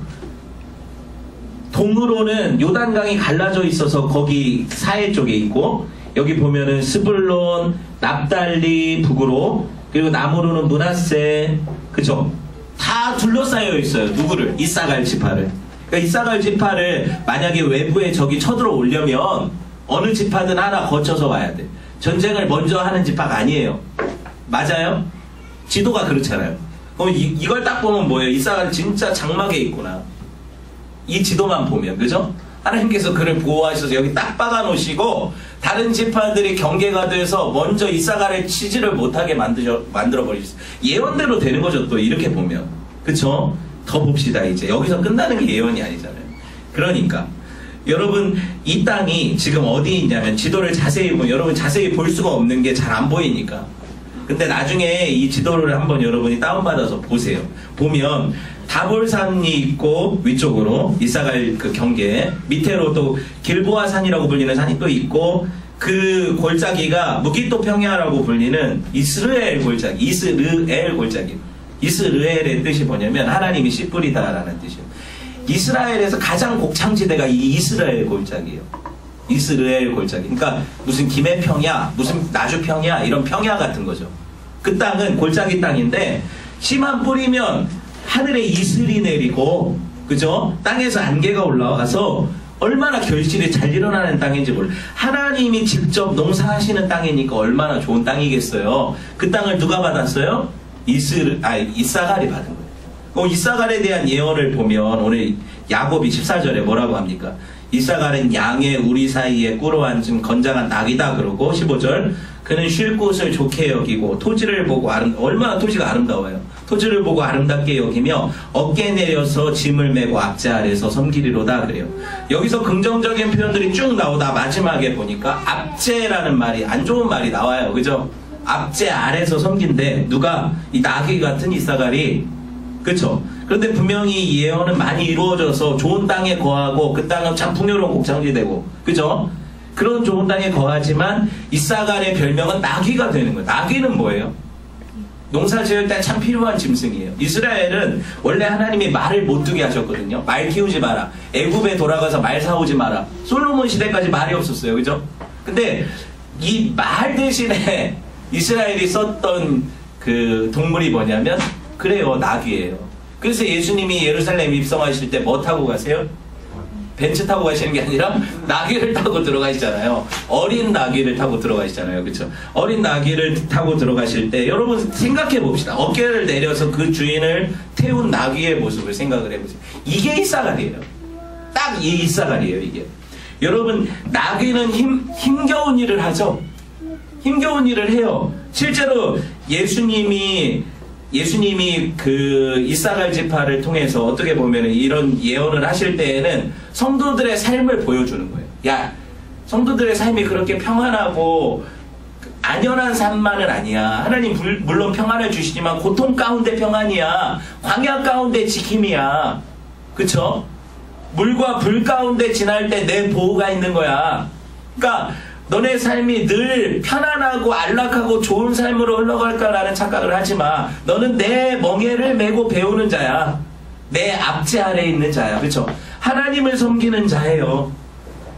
동으로는 요단강이 갈라져 있어서 거기 사해 쪽에 있고 여기 보면은 스불론, 납달리 북으로 그리고 남으로는 므낫세 그죠? 다 둘러싸여 있어요. 누구를? 이사갈 지파를. 그러니까 이사갈 지파를 만약에 외부에 적이 쳐들어오려면 어느 지파든 하나 거쳐서 와야 돼. 전쟁을 먼저 하는 지파가 아니에요. 맞아요? 지도가 그렇잖아요. 그럼 이걸 딱 보면 뭐예요? 이사갈이 진짜 장막에 있구나. 이 지도만 보면 그죠? 하나님께서 그를 보호하셔서 여기 딱 박아 놓으시고 다른 지파들이 경계가 돼서 먼저 이사갈을 치지를 못하게 만들어 버리셨어요. 예언대로 되는 거죠. 또 이렇게 보면 그쵸? 더 봅시다. 이제 여기서 끝나는 게 예언이 아니잖아요. 그러니까 여러분 이 땅이 지금 어디 있냐면 지도를 자세히 보면 여러분 자세히 볼 수가 없는 게 잘 안 보이니까 근데 나중에 이 지도를 한번 여러분이 다운받아서 보세요. 보면 다볼산이 있고 위쪽으로 이사갈 그 경계 밑으로 또 길보아 산이라고 불리는 산이 또 있고 그 골짜기가 무기또 평야라고 불리는 이스르엘 골짜기 이스르엘 골짜기 이스르엘의 뜻이 뭐냐면 하나님이 씨 뿌리다라는 뜻이에요. 이스라엘에서 가장 곡창지대가 이 이스라엘 골짜기예요. 이스라엘 골짜기. 그러니까 무슨 김해 평야, 무슨 나주 평야 이런 평야 같은 거죠. 그 땅은 골짜기 땅인데 씨만 뿌리면 하늘에 이슬이 내리고 그죠? 땅에서 안개가 올라와서 얼마나 결실이 잘 일어나는 땅인지 몰라요. 하나님이 직접 농사하시는 땅이니까 얼마나 좋은 땅이겠어요. 그 땅을 누가 받았어요? 이사갈이 받은 거예요. 이사갈에 대한 예언을 보면 오늘 야곱이 14절에 뭐라고 합니까? 이사갈은 양의 우리 사이에 꿇어 앉은 건장한 낙이다 그러고 15절 그는 쉴 곳을 좋게 여기고 토지를 보고 얼마나 토지가 아름다워요. 토지를 보고 아름답게 여기며 어깨 내려서 짐을 메고 앞제 아래서 섬기리로다 그래요. 여기서 긍정적인 표현들이 쭉 나오다 마지막에 보니까 앞제라는 말이 안 좋은 말이 나와요. 그죠? 앞제 아래서 섬긴데 누가? 이 나귀 같은 이사갈이 그쵸? 그런데 분명히 이 예언은 많이 이루어져서 좋은 땅에 거하고 그 땅은 참 풍요로운 곡창지대고 그죠? 그런 좋은 땅에 거하지만 이사갈의 별명은 나귀가 되는 거예요. 나귀는 뭐예요? 농사 지을 때 참 필요한 짐승이에요. 이스라엘은 원래 하나님이 말을 못 두게 하셨거든요. 말 키우지 마라. 애굽에 돌아가서 말 사오지 마라. 솔로몬 시대까지 말이 없었어요. 그죠? 근데 이 말 대신에 이스라엘이 썼던 그 동물이 뭐냐면 그래요. 나귀예요. 그래서 예수님이 예루살렘 입성하실 때 뭐 타고 가세요? 벤츠 타고 가시는 게 아니라 나귀를 타고 들어가시잖아요. 어린 나귀를 타고 들어가시잖아요. 그렇죠? 어린 나귀를 타고 들어가실 때 여러분 생각해 봅시다. 어깨를 내려서 그 주인을 태운 나귀의 모습을 생각을 해보세요. 이게 이사갈이에요. 딱 이 이사갈이에요. 이게. 여러분 나귀는 힘겨운 일을 하죠. 힘겨운 일을 해요. 실제로 예수님이 그 이사갈 지파를 통해서 어떻게 보면 이런 예언을 하실 때에는 성도들의 삶을 보여주는 거예요. 야, 성도들의 삶이 그렇게 평안하고 안연한 삶만은 아니야. 하나님 물론 평안을 주시지만 고통 가운데 평안이야. 광야 가운데 지킴이야. 그쵸? 물과 불 가운데 지날 때 내 보호가 있는 거야. 그러니까 너네 삶이 늘 편안하고 안락하고 좋은 삶으로 흘러갈까라는 착각을 하지 마. 너는 내 멍에를 메고 배우는 자야. 내 앞제 아래에 있는 자야. 그렇죠? 하나님을 섬기는 자예요.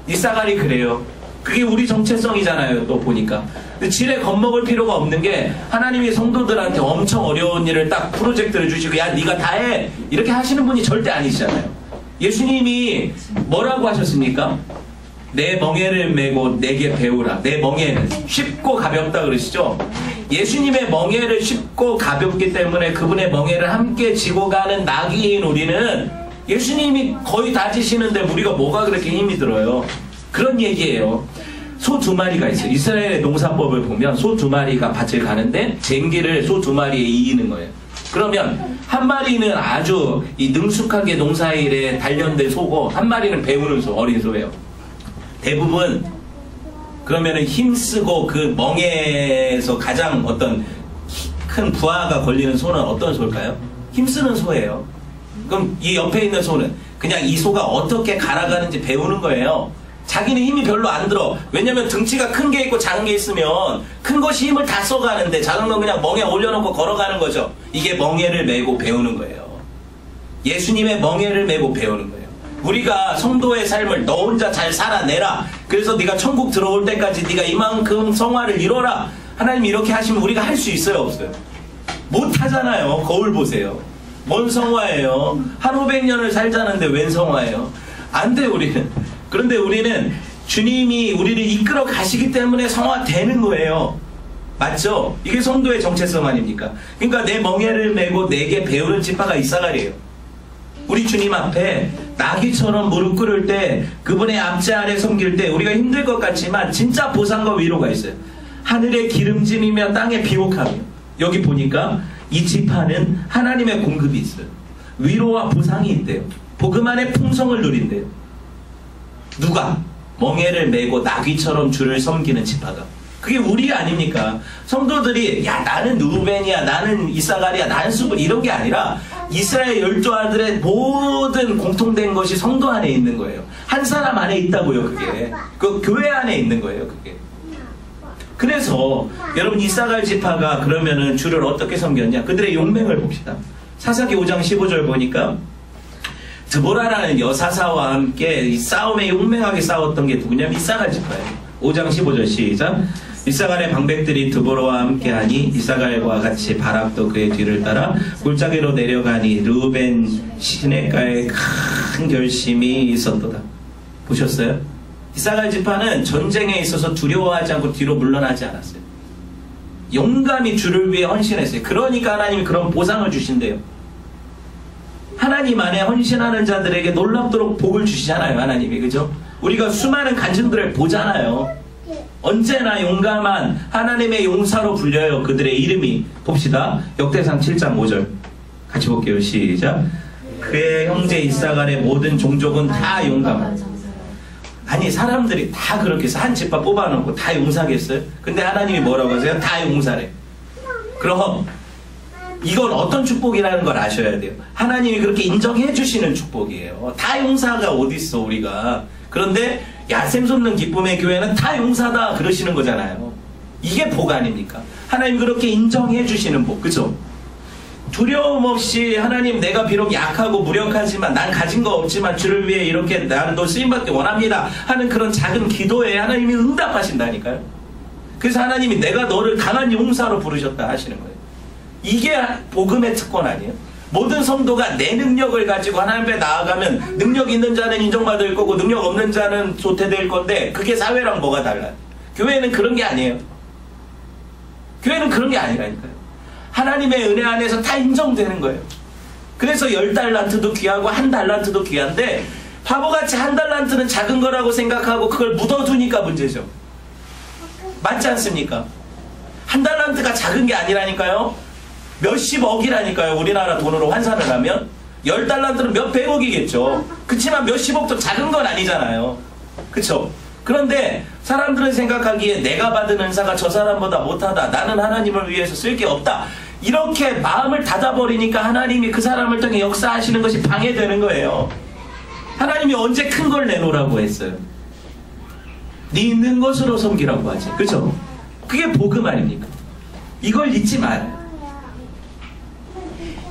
이사갈이 그래요. 그게 우리 정체성이잖아요. 또 보니까. 근데 지레 겁먹을 필요가 없는 게 하나님이 성도들한테 엄청 어려운 일을 딱 프로젝트를 주시고 야 네가 다 해. 이렇게 하시는 분이 절대 아니시잖아요. 예수님이 뭐라고 하셨습니까? 내 멍에를 메고 내게 배우라. 내 멍에는 쉽고 가볍다 그러시죠? 예수님의 멍에를 쉽고 가볍기 때문에 그분의 멍에를 함께 지고 가는 나귀인 우리는 예수님이 거의 다 지시는데 우리가 뭐가 그렇게 힘이 들어요? 그런 얘기예요. 소 2마리가 있어요. 이스라엘의 농사법을 보면 소 2마리가 밭을 가는데 쟁기를 소 2마리에 이기는 거예요. 그러면 한 마리는 아주 이 능숙하게 농사일에 단련된 소고 한 마리는 배우는 소, 어린 소예요. 대부분 그러면은 힘쓰고 그 멍에에서 가장 어떤 큰 부하가 걸리는 소는 어떤 소일까요? 힘쓰는 소예요. 그럼 이 옆에 있는 소는 그냥 이 소가 어떻게 갈아가는지 배우는 거예요. 자기는 힘이 별로 안 들어. 왜냐면 등치가 큰 게 있고 작은 게 있으면 큰 것이 힘을 다 써가는데 작은 건 그냥 멍에 올려놓고 걸어가는 거죠. 이게 멍에를 메고 배우는 거예요. 예수님의 멍에를 메고 배우는 거예요. 우리가 성도의 삶을 너 혼자 잘 살아내라. 그래서 네가 천국 들어올 때까지 네가 이만큼 성화를 이뤄라. 하나님 이렇게 하시면 우리가 할 수 있어요, 없어요? 못 하잖아요. 거울 보세요. 뭔 성화예요? 한 500년을 살자는데 웬 성화예요? 안 돼, 우리는. 그런데 우리는 주님이 우리를 이끌어 가시기 때문에 성화되는 거예요. 맞죠? 이게 성도의 정체성 아닙니까? 그러니까 내 멍에를 메고 내게 배우는 지파가 이사가리예요. 우리 주님 앞에 나귀처럼 무릎 꿇을 때, 그분의 앞제 아래 섬길 때 우리가 힘들 것 같지만 진짜 보상과 위로가 있어요. 하늘의 기름짐이며 땅의 비옥함이요. 여기 보니까 이 지파는 하나님의 공급이 있어요. 위로와 보상이 있대요. 복음 안에 풍성을 누린대요. 누가? 멍에를 메고 나귀처럼 주를 섬기는 지파가. 그게 우리 아닙니까? 성도들이 야 나는 누벤이야, 나는 이사가리야, 나는 수분 이런 게 아니라 이스라엘 12아들의 모든 공통된 것이 성도 안에 있는 거예요. 한 사람 안에 있다고요. 그게 그 교회 안에 있는 거예요. 그게. 그래서 여러분 이사갈 지파가 그러면은 주를 어떻게 섬겼냐? 그들의 용맹을 봅시다. 사사기 5장 15절 보니까 드보라라는 여사사와 함께 이 싸움에 용맹하게 싸웠던 게 누구냐면 이사갈 지파예요. 5장 15절 시작. 이사갈의 방백들이 드보라와 함께하니 이사갈과 같이 바락도 그의 뒤를 따라 골짜기로 내려가니 르우벤 시내가에 큰 결심이 있었도다. 보셨어요? 이사갈 지파는 전쟁에 있어서 두려워하지 않고 뒤로 물러나지 않았어요. 용감히 주를 위해 헌신했어요. 그러니까 하나님이 그런 보상을 주신대요. 하나님 안에 헌신하는 자들에게 놀랍도록 복을 주시잖아요. 하나님이. 그죠? 우리가 수많은 간증들을 보잖아요. 언제나 용감한 하나님의 용사로 불려요. 그들의 이름이. 봅시다. 역대상 7장 5절 같이 볼게요. 시작. 그의 형제 이사갈의 모든 종족은 다 용감한. 아니 사람들이 다 그렇게 해서 한 집밥 뽑아놓고 다 용사겠어요? 근데 하나님이 뭐라고 하세요? 다 용사래. 그럼 이건 어떤 축복이라는 걸 아셔야 돼요. 하나님이 그렇게 인정해 주시는 축복이에요. 다 용사가 어디 있어 우리가. 그런데 야 샘솟는 기쁨의 교회는 다 용사다 그러시는 거잖아요. 이게 복 아닙니까? 하나님 그렇게 인정해 주시는 복. 그죠? 두려움 없이 하나님 내가 비록 약하고 무력하지만 난 가진 거 없지만 주를 위해 이렇게 나는 너 쓰임받기 원합니다 하는 그런 작은 기도에 하나님이 응답하신다니까요. 그래서 하나님이 내가 너를 강한 용사로 부르셨다 하시는 거예요. 이게 복음의 특권 아니에요? 모든 성도가 내 능력을 가지고 하나님 앞에 나아가면 능력 있는 자는 인정받을 거고 능력 없는 자는 도태될 건데 그게 사회랑 뭐가 달라요? 교회는 그런 게 아니에요. 교회는 그런 게 아니라니까요. 하나님의 은혜 안에서 다 인정되는 거예요. 그래서 10달란트도 귀하고 1달란트도 귀한데 바보같이 1달란트는 작은 거라고 생각하고 그걸 묻어두니까 문제죠. 맞지 않습니까? 1달란트가 작은 게 아니라니까요. 몇십억이라니까요. 우리나라 돈으로 환산을 하면 10달란트는 몇백억이겠죠. 그치만 몇십억도 작은 건 아니잖아요. 그쵸? 그런데 사람들은 생각하기에 내가 받은 은사가 저 사람보다 못하다. 나는 하나님을 위해서 쓸 게 없다. 이렇게 마음을 닫아버리니까 하나님이 그 사람을 통해 역사하시는 것이 방해되는 거예요. 하나님이 언제 큰 걸 내놓으라고 했어요? 네 있는 것으로 섬기라고 하지. 그죠? 그게 복음 아닙니까? 이걸 잊지 말아요.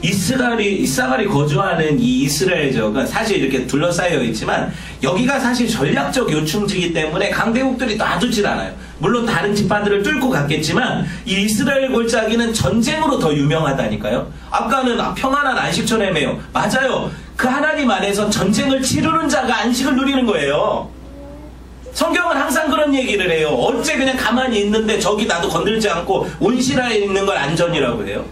이사갈이 거주하는 이 이스라엘 지역은 사실 이렇게 둘러싸여 있지만 여기가 사실 전략적 요충지이기 때문에 강대국들이 놔두질 않아요. 물론 다른 지파들을 뚫고 갔겠지만 이 이스라엘 골짜기는 전쟁으로 더 유명하다니까요. 아까는 평안한 안식처래매요. 맞아요. 그 하나님 안에서 전쟁을 치르는 자가 안식을 누리는 거예요. 성경은 항상 그런 얘기를 해요. 어째 그냥 가만히 있는데 저기 나도 건들지 않고 온실하에 있는 걸 안전이라고 해요.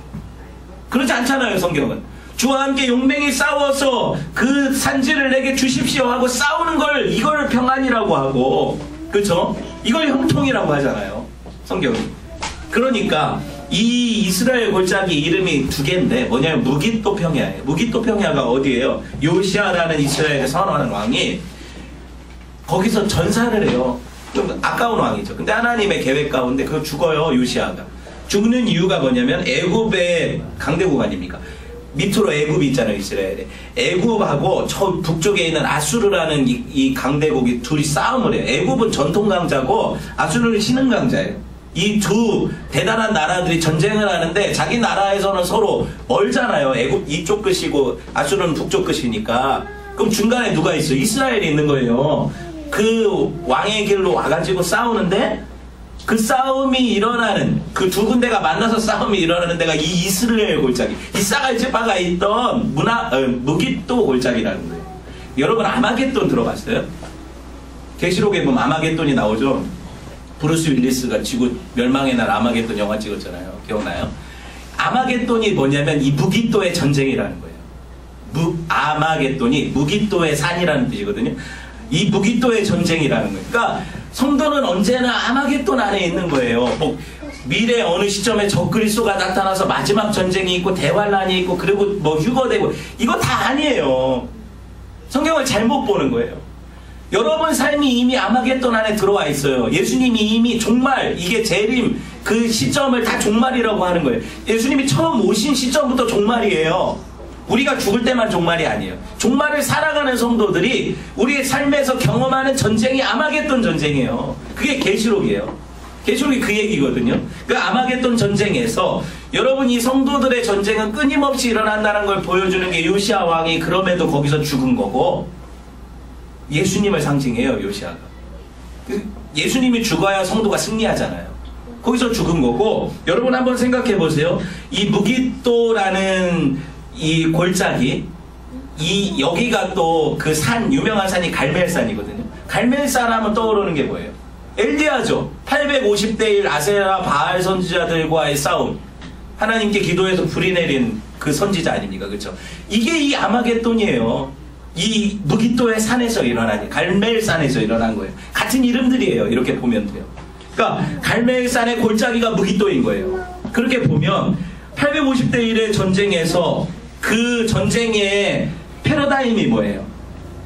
그렇지 않잖아요. 성경은 주와 함께 용맹히 싸워서 그 산지를 내게 주십시오 하고 싸우는 걸 이걸 평안이라고 하고 그렇죠? 이걸 형통이라고 하잖아요. 성경이. 그러니까 이 이스라엘 골짜기 이름이 두 개인데 뭐냐면 무깃도 평야예요. 무깃도 평야가 어디예요? 요시아라는 이스라엘에 선언하는 왕이 거기서 전사를 해요. 그럼 아까운 왕이죠. 근데 하나님의 계획 가운데 그거 죽어요. 요시아가. 죽는 이유가 뭐냐면 애굽의 강대국 아닙니까? 밑으로 애굽이 있잖아요. 이스라엘에. 애굽하고 저 북쪽에 있는 아수르라는 이 강대국이 둘이 싸움을 해요. 애굽은 전통 강자고 아수르는 신흥 강자예요. 이 두 대단한 나라들이 전쟁을 하는데 자기 나라에서는 서로 멀잖아요. 애굽 이쪽 끝이고 아수르는 북쪽 끝이니까. 그럼 중간에 누가 있어요? 이스라엘이 있는 거예요. 그 왕의 길로 와가지고 싸우는데 그 싸움이 일어나는 그 두 군데가 만나서 싸움이 일어나는 데가 이 이스라엘 골짜기, 이 쌍알지파가 있던 무깃도 골짜기라는 거예요. 여러분 아마겟돈 들어봤어요? 계시록에 보면 아마겟돈이 나오죠. 브루스 윌리스가 지구 멸망의 날 아마겟돈 영화 찍었잖아요. 기억나요? 아마겟돈이 뭐냐면 이 무깃도의 전쟁이라는 거예요. 아마겟돈이 무깃도의 산이라는 뜻이거든요. 이 무깃도의 전쟁이라는 거예요. 그러니까 성도는 언제나 아마겟돈 안에 있는 거예요. 뭐 미래 어느 시점에 적그리스도가 나타나서 마지막 전쟁이 있고 대환란이 있고 그리고 뭐 휴거되고 이거 다 아니에요. 성경을 잘못 보는 거예요. 여러분 삶이 이미 아마겟돈 안에 들어와 있어요. 예수님이 이미 종말, 이게 재림 그 시점을 다 종말이라고 하는 거예요. 예수님이 처음 오신 시점부터 종말이에요. 우리가 죽을 때만 종말이 아니에요. 종말을 살아가는 성도들이 우리의 삶에서 경험하는 전쟁이 아마겟돈 전쟁이에요. 그게 계시록이에요. 계시록이 그 얘기거든요. 그 아마겟돈 전쟁에서 여러분 이 성도들의 전쟁은 끊임없이 일어난다는 걸 보여주는 게 요시아 왕이 그럼에도 거기서 죽은 거고 예수님을 상징해요. 요시아가. 예수님이 죽어야 성도가 승리하잖아요. 거기서 죽은 거고 여러분 한번 생각해 보세요. 이 무깃도라는 이 골짜기 여기가 또 그 산 유명한 산이 갈멜산이거든요. 갈멜산 하면 떠오르는 게 뭐예요? 엘리야죠. 850대 1 아세라 바알 선지자들과의 싸움. 하나님께 기도해서 불이 내린 그 선지자 아닙니까? 그렇죠? 이게 이 아마겟돈이에요. 이 무깃도의 산에서 일어나니 갈멜산에서 일어난 거예요. 같은 이름들이에요. 이렇게 보면 돼요. 그러니까 갈멜산의 골짜기가 무깃도인 거예요. 그렇게 보면 850대 1의 전쟁에서 그 전쟁의 패러다임이 뭐예요?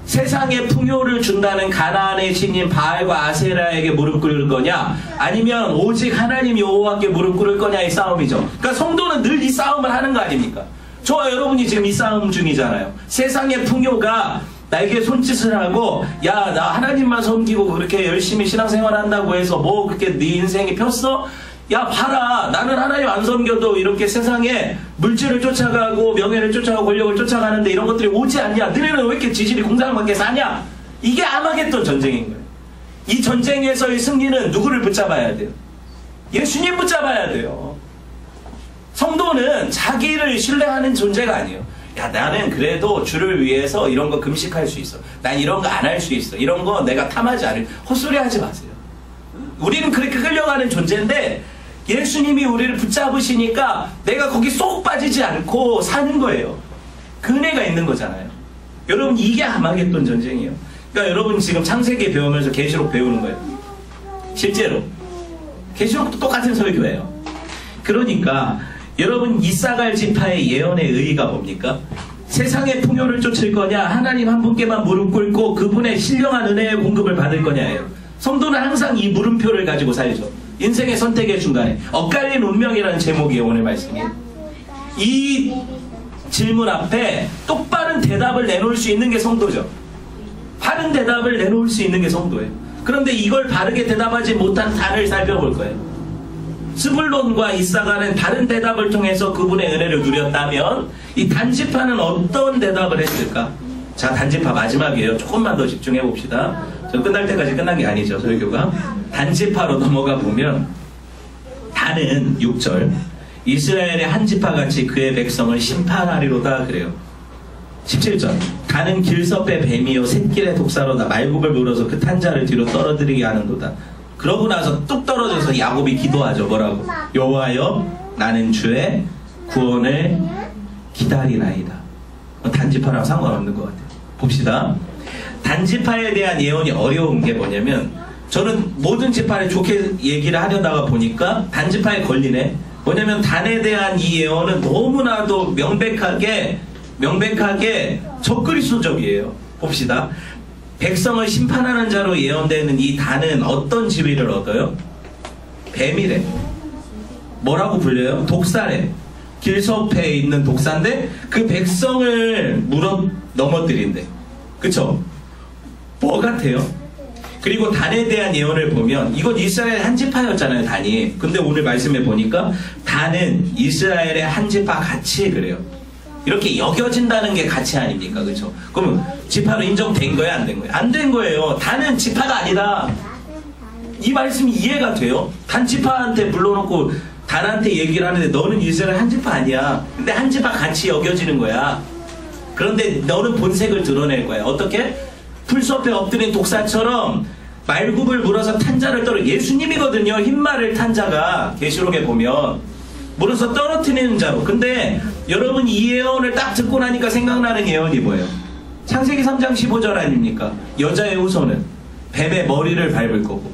세상에 풍요를 준다는 가나안의 신인 바알과 아세라에게 무릎 꿇을 거냐 아니면 오직 하나님 여호와께 무릎 꿇을 거냐의 싸움이죠. 그러니까 성도는 늘 이 싸움을 하는 거 아닙니까? 저와 여러분이 지금 이 싸움 중이잖아요. 세상의 풍요가 나에게 손짓을 하고 야 나 하나님만 섬기고 그렇게 열심히 신앙생활 한다고 해서 뭐 그렇게 네 인생이 폈어? 야 봐라 나는 하나님 안 섬겨도 이렇게 세상에 물질을 쫓아가고 명예를 쫓아가고 권력을 쫓아가는데 이런 것들이 오지 않냐? 너네는 왜 이렇게 지질이 공상밖에 사냐? 이게 아마겟돈 전쟁인 거예요. 이 전쟁에서의 승리는 누구를 붙잡아야 돼요? 예수님 붙잡아야 돼요. 성도는 자기를 신뢰하는 존재가 아니에요. 야 나는 그래도 주를 위해서 이런 거 금식할 수 있어. 난 이런 거 안 할 수 있어. 이런 거 내가 탐하지 않을. 헛소리 하지 마세요. 우리는 그렇게 끌려가는 존재인데 예수님이 우리를 붙잡으시니까 내가 거기 쏙 빠지지 않고 사는 거예요. 그 은혜가 있는 거잖아요. 여러분 이게 아마겟돈 전쟁이에요. 그러니까 여러분 지금 창세기 배우면서 계시록 배우는 거예요. 실제로 계시록도 똑같은 설교예요. 그러니까 여러분 이사갈 지파의 예언의 의의가 뭡니까? 세상의 풍요를 쫓을 거냐 하나님 한 분께만 무릎 꿇고 그분의 신령한 은혜의 공급을 받을 거냐예요. 성도는 항상 이 물음표를 가지고 살죠. 인생의 선택의 중간에 엇갈린 운명이라는 제목이에요. 오늘 말씀이 이 질문 앞에 똑바른 대답을 내놓을 수 있는 게 성도죠. 바른 대답을 내놓을 수 있는 게 성도예요. 그런데 이걸 바르게 대답하지 못한 단을 살펴볼 거예요. 스불론과 이사가는 다른 대답을 통해서 그분의 은혜를 누렸다면 이 단지파는 어떤 대답을 했을까? 자, 단지파 마지막이에요. 조금만 더 집중해 봅시다. 저 끝날 때까지 끝난 게 아니죠, 설교가. 단지파로 넘어가 보면 단은 6절 이스라엘의 한 지파같이 그의 백성을 심판하리로다 그래요. 17절 단은 길섭의 뱀이요 샛길의 독사로다 말굽을 물어서 그 탄자를 뒤로 떨어뜨리게 하는도다. 그러고 나서 뚝 떨어져서 야곱이 기도하죠. 뭐라고? 여호와여 나는 주의 구원을 기다리나이다. 단지파랑 상관없는 것 같아요. 봅시다. 단지파에 대한 예언이 어려운 게 뭐냐면 저는 모든 지파를 좋게 얘기를 하려다가 보니까 단지파에 걸리네. 뭐냐면 단에 대한 이 예언은 너무나도 명백하게 적그리스도적이에요. 봅시다. 백성을 심판하는 자로 예언되는 이 단은 어떤 지위를 얻어요? 뱀이래. 뭐라고 불려요? 독사래. 길섭에 있는 독사인데 그 백성을 넘어뜨린대. 그쵸? 뭐 같아요? 그리고 단에 대한 예언을 보면 이건 이스라엘 한 지파였잖아요, 단이. 근데 오늘 말씀해 보니까 단은 이스라엘의 한 지파 같이 그래요. 이렇게 여겨진다는 게 가치 아닙니까? 그쵸? 그러면 지파로 인정된 거예요? 안 된 거예요? 안 된 거예요. 단은 지파가 아니다. 이 말씀이 이해가 돼요? 단 지파한테 불러놓고 단한테 얘기를 하는데 너는 이스라엘 한 지파 아니야. 근데 한 지파 같이 여겨지는 거야. 그런데 너는 본색을 드러낼 거야. 어떻게? 풀숲에 엎드린 독사처럼 말굽을 물어서 탄자를 예수님이거든요. 흰말을 탄 자가 계시록에 보면 물어서 떨어뜨리는 자로. 근데 여러분 이 예언을 딱 듣고 나니까 생각나는 예언이 뭐예요? 창세기 3장 15절 아닙니까? 여자의 후손은 뱀의 머리를 밟을 거고,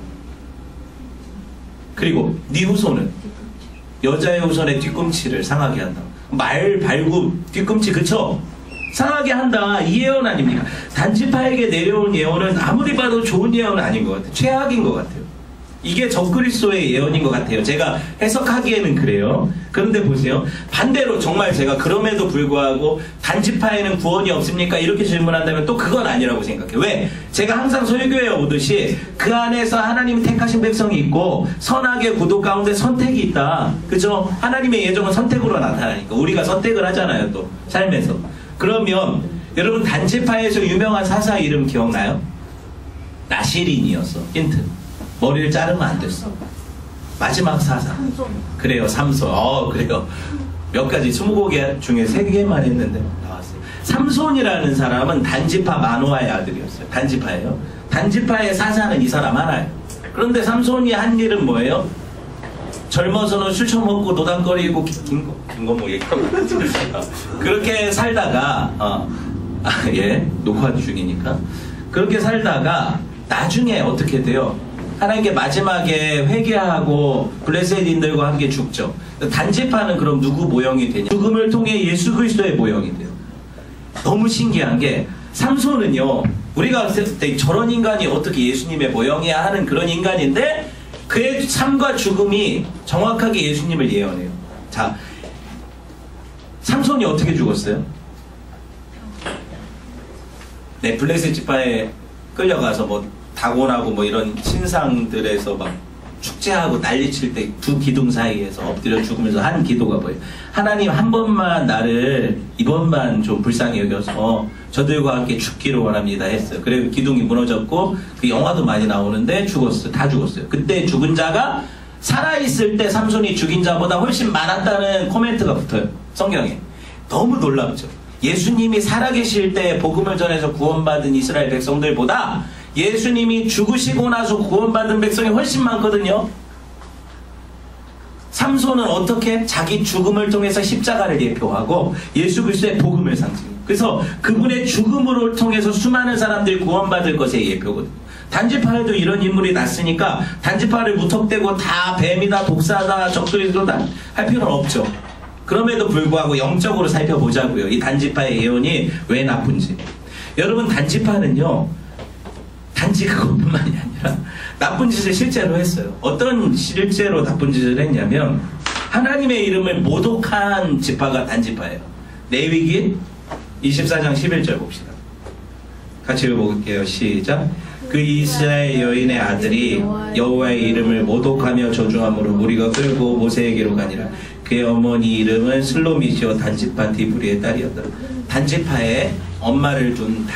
그리고 네 후손은 여자의 후손의 뒤꿈치를 상하게 한다. 말 발굽 뒤꿈치, 그쵸? 상하게 한다. 이 예언 아닙니까? 단지파에게 내려온 예언은 아무리 봐도 좋은 예언은 아닌 것 같아요. 최악인 것 같아요. 이게 적그리스도의 예언인 것 같아요. 제가 해석하기에는 그래요. 그런데 보세요. 반대로 정말 제가 그럼에도 불구하고 단지파에는 구원이 없습니까? 이렇게 질문한다면 또 그건 아니라고 생각해요. 왜? 제가 항상 설교에 오듯이 그 안에서 하나님 택하신 백성이 있고 선악의 구도 가운데 선택이 있다. 그죠? 하나님의 예정은 선택으로 나타나니까 우리가 선택을 하잖아요. 또 삶에서. 그러면 여러분 단지파에서 유명한 사사 이름 기억나요? 나시린이었어. 힌트. 머리를 자르면 안 됐어. 마지막 사사. 그래요. 삼손. 그래요. 몇 가지 20곡 중에 3개만 했는데 나왔어요. 삼손이라는 사람은 단지파 마노아의 아들이었어요. 단지파예요. 단지파의 사사는 이 사람 하나예요. 그런데 삼손이 한 일은 뭐예요? 젊어서는 술 처먹고 노닥거리고 긴 거 뭐 얘기하고 그렇게 살다가 녹화 중이니까 그렇게 살다가 나중에 어떻게 돼요? 하나님께 마지막에 회개하고 블레셋인들과 함께 죽죠. 단지파는 그럼 누구 모형이 되냐? 죽음을 통해 예수 그리스도의 모형이 돼요. 너무 신기한 게 삼손은요, 우리가 봤을 때 저런 인간이 어떻게 예수님의 모형이야 하는 그런 인간인데 그의 삶과 죽음이 정확하게 예수님을 예언해요. 자, 삼손이 어떻게 죽었어요? 네, 블레셋 지파에 끌려가서 뭐 다곤하고 뭐 이런 신상들에서 막 축제하고 난리칠 때 두 기둥 사이에서 엎드려 죽으면서 한 기도가 뭐예요? 하나님 한 번만 나를 이번만 좀 불쌍히 여겨서 저들과 함께 죽기를 원합니다 했어요. 그래 기둥이 무너졌고 그 영화도 많이 나오는데 죽었어요. 다 죽었어요. 그때 죽은 자가 살아있을 때 삼손이 죽인 자보다 훨씬 많았다는 코멘트가 붙어요. 성경에. 너무 놀랍죠. 예수님이 살아계실 때 복음을 전해서 구원받은 이스라엘 백성들보다 예수님이 죽으시고 나서 구원받은 백성이 훨씬 많거든요. 삼손은 어떻게? 자기 죽음을 통해서 십자가를 예표하고 예수 그리스도의 복음을 상징해요. 그래서 그분의 죽음으로 통해서 수많은 사람들이 구원받을 것의 예표거든요. 단지파에도 이런 인물이 났으니까 단지파를 무턱대고 다 뱀이다, 독사다, 적그리스도다 할 필요는 없죠. 그럼에도 불구하고 영적으로 살펴보자고요. 이 단지파의 예언이 왜 나쁜지. 여러분 단지파는요, 단지 그것뿐만이 아니라 나쁜 짓을 실제로 했어요. 어떤 실제로 나쁜 짓을 했냐면 하나님의 이름을 모독한 지파가 단지파예요. 레위기 24장 11절 봅시다. 같이 읽어볼게요. 시작. 그 이스라엘 여인의 아들이 여호와의 이름을 모독하며 저주함으로 무리가 끌고 모세에게로 가니라. 그의 어머니 이름은 슬로미시오 단지파 디브리의 딸이었다. 단지파에 엄마를 둔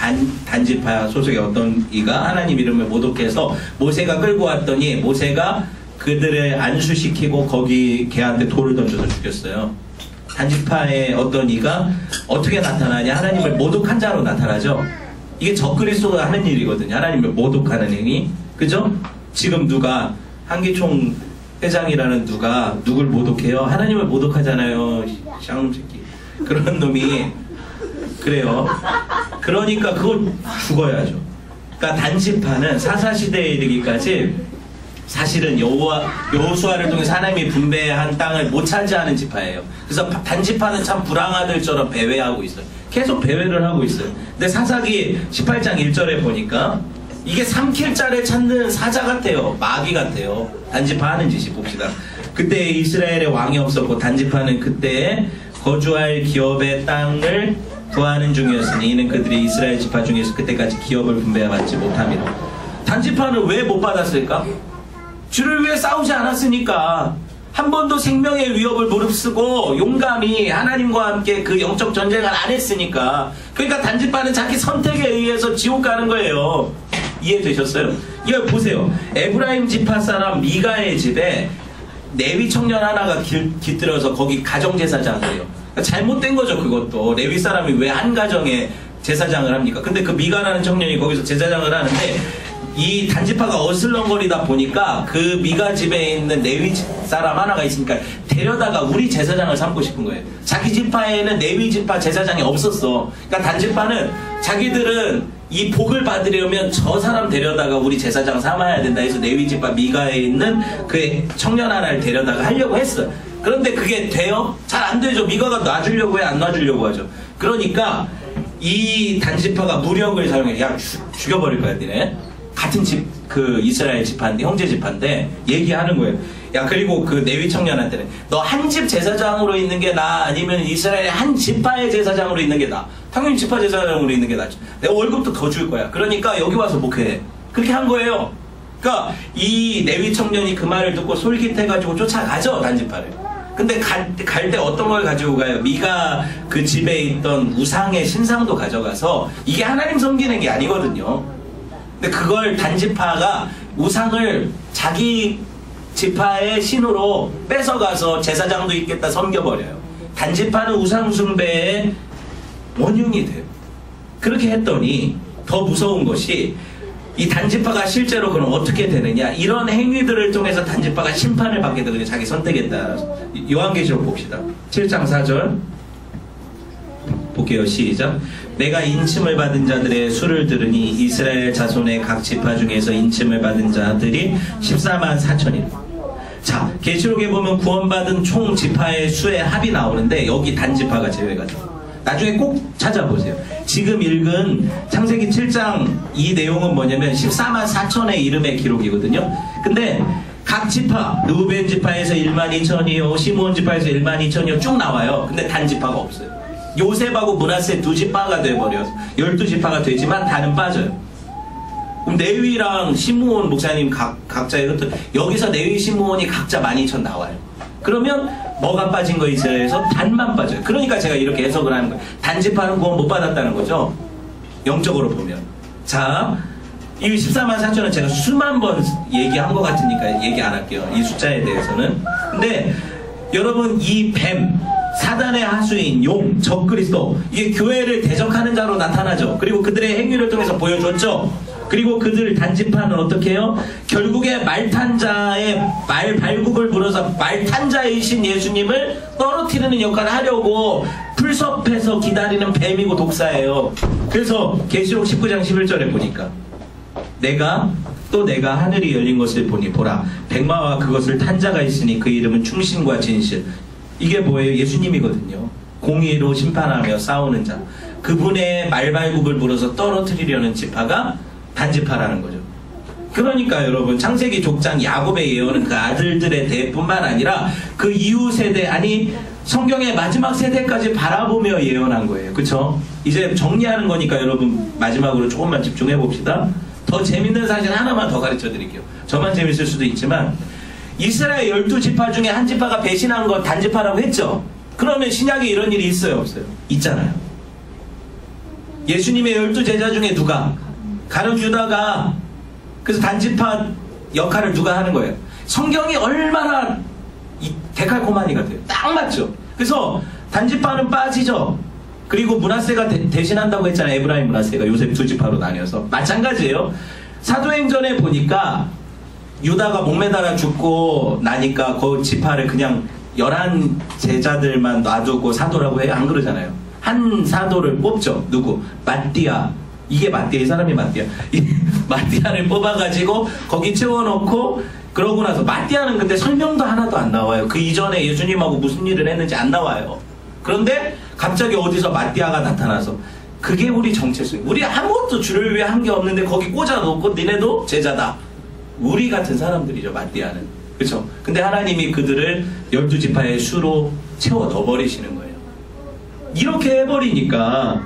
단지파 소속의 어떤 이가 하나님 이름을 모독해서 모세가 끌고 왔더니 모세가 그들을 안수시키고 거기 걔한테 돌을 던져서 죽였어요. 단지파의 어떤 이가 어떻게 나타나냐? 하나님을 모독한 자로 나타나죠. 이게 적그리스도가 하는 일이거든요. 하나님을 모독하는 행위. 그죠? 지금 누가 한기총 회장이라는 누가 누굴 모독해요? 하나님을 모독하잖아요. 쌍놈 새끼. 그런 놈이 그래요. 그러니까 그건 죽어야죠. 그러니까 단지파는 사사시대에 이르기까지 사실은 여호수아를 통해서 하나님이 분배한 땅을 못 차지하는 지파예요. 그래서 단지파는 참 불황아들처럼 배회하고 있어요. 계속 배회를 하고 있어요. 근데 사사기 18장 1절에 보니까 이게 삼킬 자를 찾는 사자 같아요. 마귀 같아요. 단지파 하는 짓이 봅시다. 그때 이스라엘의 왕이 없었고 단지파는 그때 거주할 기업의 땅을 구하는 중이었으니 이는 그들이 이스라엘 지파 중에서 그때까지 기업을 분배받지 못합니다. 단지파는 왜 못 받았을까? 주를 위해 싸우지 않았으니까. 한 번도 생명의 위협을 무릅쓰고 용감히 하나님과 함께 그 영적 전쟁을 안 했으니까. 그러니까 단지파는 자기 선택에 의해서 지옥 가는 거예요. 이해되셨어요? 이거 보세요. 에브라임 지파 사람 미가의 집에 레위 청년 하나가 깃들어서 거기 가정제사장이에요. 그러니까 잘못된 거죠. 그것도 레위 사람이 왜 한 가정에 제사장을 합니까? 근데 그 미가라는 청년이 거기서 제사장을 하는데 이 단지파가 어슬렁거리다 보니까 그 미가 집에 있는 레위 사람 하나가 있으니까 데려다가 우리 제사장을 삼고 싶은 거예요. 자기 지파에는 레위 지파 제사장이 없었어. 그러니까 단지파는 자기들은 이 복을 받으려면 저 사람 데려다가 우리 제사장 삼아야 된다 해서 레위 지파 미가에 있는 그 청년 하나를 데려다가 하려고 했어. 그런데 그게 돼요? 잘 안 되죠. 미가가 놔주려고 해, 안 놔주려고 하죠. 그러니까 이 단지파가 무력을 사용해. 야, 죽여버릴 거야, 니네. 같은 집, 그 이스라엘 지파인데, 형제 지파인데, 얘기하는 거예요. 야, 그리고 그 레위 청년한테는 너 한 집 제사장으로 있는 게 나아? 아니면 이스라엘 한 지파의 제사장으로 있는 게 나아? 당연히 지파 제사장으로 있는 게 낫지. 내가 월급도 더 줄 거야. 그러니까 여기 와서 목회해. 그렇게 한 거예요. 그러니까 이 레위 청년이 그 말을 듣고 솔깃해가지고 쫓아가죠, 단지파를. 근데 갈 때 어떤 걸 가지고 가요? 미가 그 집에 있던 우상의 신상도 가져가서 이게 하나님 섬기는 게 아니거든요. 근데 그걸 단지파가 우상을 자기 지파의 신으로 뺏어가서 제사장도 있겠다 섬겨버려요. 단지파는 우상 숭배의 원흉이 돼요. 그렇게 했더니 더 무서운 것이 이 단지파가 실제로 그럼 어떻게 되느냐, 이런 행위들을 통해서 단지파가 심판을 받게 되거든요. 자기 선택에 따라서. 요한계시록 봅시다. 7장 4절 볼게요. 시작. 내가 인침을 받은 자들의 수를 들으니 이스라엘 자손의 각 지파 중에서 인침을 받은 자들이 14만 4천이라. 자, 계시록에 보면 구원받은 총 지파의 수의 합이 나오는데 여기 단지파가 제외가 돼요. 나중에 꼭 찾아보세요. 지금 읽은 창세기 7장 이 내용은 뭐냐면 14만 4천의 이름의 기록이거든요. 근데 각 지파, 르우벤 지파에서 1만 2천이요, 시므온 지파에서 1만 2천이요 쭉 나와요. 근데 단지파가 없어요. 요셉하고 므낫세 두 지파가 돼버려서 12지파가 되지만 다는 빠져요. 그럼 레위랑 시므온 목사님 각자의 흩어 여기서 레위 시므온이 각자 12,000 나와요. 그러면 뭐가 빠진 거 이스라엘에서 단만 빠져요. 그러니까 제가 이렇게 해석을 하는 거예요. 단지파는 구원 못 받았다는 거죠. 영적으로 보면. 자, 이 14만 4천은 제가 수만 번 얘기한 것 같으니까 얘기 안 할게요. 이 숫자에 대해서는. 근데 여러분, 이 뱀, 사단의 하수인 용, 적그리스도, 이게 교회를 대적하는 자로 나타나죠. 그리고 그들의 행위를 통해서 보여줬죠. 그리고 그들 단지파는 어떻게 해요? 결국에 말탄자의 말발굽을 불어서 말탄자이신 예수님을 떨어뜨리는 역할을 하려고 풀섭해서 기다리는 뱀이고 독사예요. 그래서 계시록 19장 11절에 보니까 내가 하늘이 열린 것을 보니 보라 백마와 그것을 탄 자가 있으니 그 이름은 충신과 진실. 이게 뭐예요? 예수님이거든요. 공의로 심판하며 싸우는 자. 그분의 말발굽을 불어서 떨어뜨리려는 지파가 단지파라는 거죠. 그러니까 여러분, 창세기 족장 야곱의 예언은 그 아들들의 대뿐만 아니라 그 이후 세대, 아니 성경의 마지막 세대까지 바라보며 예언한 거예요. 그쵸? 이제 정리하는 거니까 여러분 마지막으로 조금만 집중해 봅시다. 더 재밌는 사실 하나만 더 가르쳐 드릴게요. 저만 재밌을 수도 있지만 이스라엘 12지파 중에 한 지파가 배신한 거 단지파라고 했죠? 그러면 신약에 이런 일이 있어요? 없어요? 있잖아요. 예수님의 12제자 중에 누가? 가룟 유다가. 그래서 단지파 역할을 누가 하는 거예요? 성경이 얼마나 데칼코마니 같아요. 딱 맞죠? 그래서 단지파는 빠지죠. 그리고 므낫세가 대신한다고 했잖아요. 에브라임 므낫세가 요셉 두 지파로 나뉘어서. 마찬가지예요. 사도행전에 보니까 유다가 목매달아 죽고 나니까 그 지파를 그냥 11 제자들만 놔두고 사도라고 해요? 안 그러잖아요. 한 사도를 뽑죠. 누구? 마띠아. 이게 마띠아, 이 사람이 마띠아. 이 마띠아를 뽑아가지고 거기 채워놓고 그러고 나서 마띠아는 근데 설명도 하나도 안 나와요. 그 이전에 예수님하고 무슨 일을 했는지 안 나와요. 그런데 갑자기 어디서 마띠아가 나타나서 그게 우리 정체성. 우리 아무것도 주를 위해 한 게 없는데 거기 꽂아놓고 니네도 제자다. 우리 같은 사람들이죠, 마띠아는. 그렇죠? 근데 하나님이 그들을 12지파의 수로 채워 넣어버리시는 거예요. 이렇게 해버리니까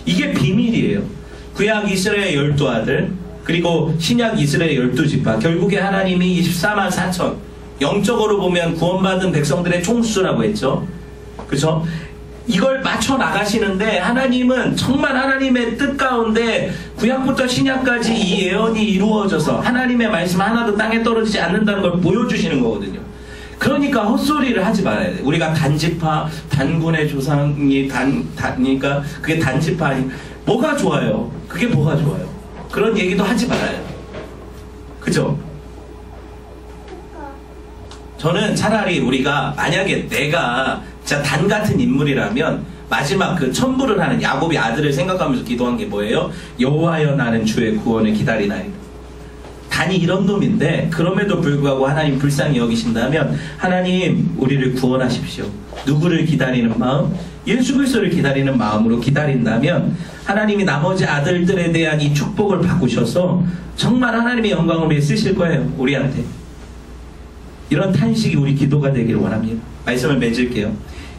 이게 비밀이에요. 구약 이스라엘 12아들 그리고 신약 이스라엘 12지파 결국에 하나님이 24만 4천 영적으로 보면 구원받은 백성들의 총수라고 했죠. 그렇죠? 이걸 맞춰 나가시는데 하나님은 정말 하나님의 뜻 가운데 구약부터 신약까지 이 예언이 이루어져서 하나님의 말씀 하나도 땅에 떨어지지 않는다는 걸 보여주시는 거거든요. 그러니까 헛소리를 하지 말아야 돼. 우리가 단지파, 단군의 조상이 그러니까 그게 단지파 아니 뭐가 좋아요? 그게 뭐가 좋아요? 그런 얘기도 하지 말아요. 그죠? 저는 차라리 우리가 만약에 내가 진짜 단 같은 인물이라면 마지막 그 천부를 하는 야곱의 아들을 생각하면서 기도한 게 뭐예요? 여호와여 나는 주의 구원을 기다리나이다. 단이 이런 놈인데 그럼에도 불구하고 하나님 불쌍히 여기신다면 하나님 우리를 구원하십시오. 누구를 기다리는 마음? 예수 그리스도를 기다리는 마음으로 기다린다면 하나님이 나머지 아들들에 대한 이 축복을 바꾸셔서 정말 하나님의 영광을 위해 쓰실 거예요. 우리한테. 이런 탄식이 우리 기도가 되기를 원합니다. 말씀을 맺을게요.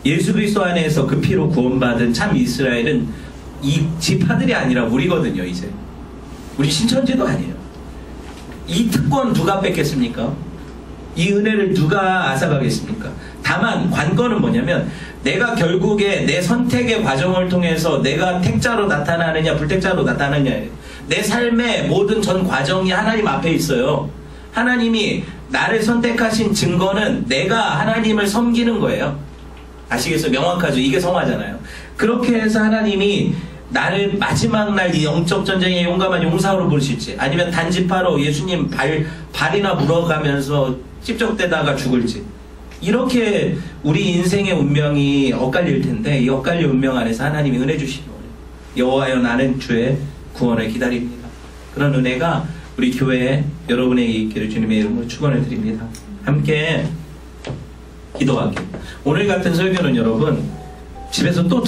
예수 그리스도 안에서 그 피로 구원받은 참 이스라엘은 이 지파들이 아니라 우리거든요. 이제 우리 신천지도 아니에요. 이 특권 누가 뺏겠습니까? 이 은혜를 누가 앗아가겠습니까? 다만 관건은 뭐냐면 내가 결국에 내 선택의 과정을 통해서 내가 택자로 나타나느냐 불택자로 나타나느냐예요. 내 삶의 모든 전 과정이 하나님 앞에 있어요. 하나님이 나를 선택하신 증거는 내가 하나님을 섬기는 거예요. 아시겠어요? 명확하죠? 이게 성화잖아요. 그렇게 해서 하나님이 나를 마지막 날 이 영적 전쟁의 용감한 용사로 부르실지 아니면 단지파로 예수님 발이나 물어가면서 찝적대다가 죽을지 이렇게 우리 인생의 운명이 엇갈릴 텐데 이 엇갈린 운명 안에서 하나님이 은혜 주시는 거예요. 여호와여 나는 주의 구원을 기다립니다. 그런 은혜가 우리 교회에 여러분에게 있기를 주님의 이름으로 축원을 드립니다. 함께 기도할게요. 오늘 같은 설교는 여러분 집에서 또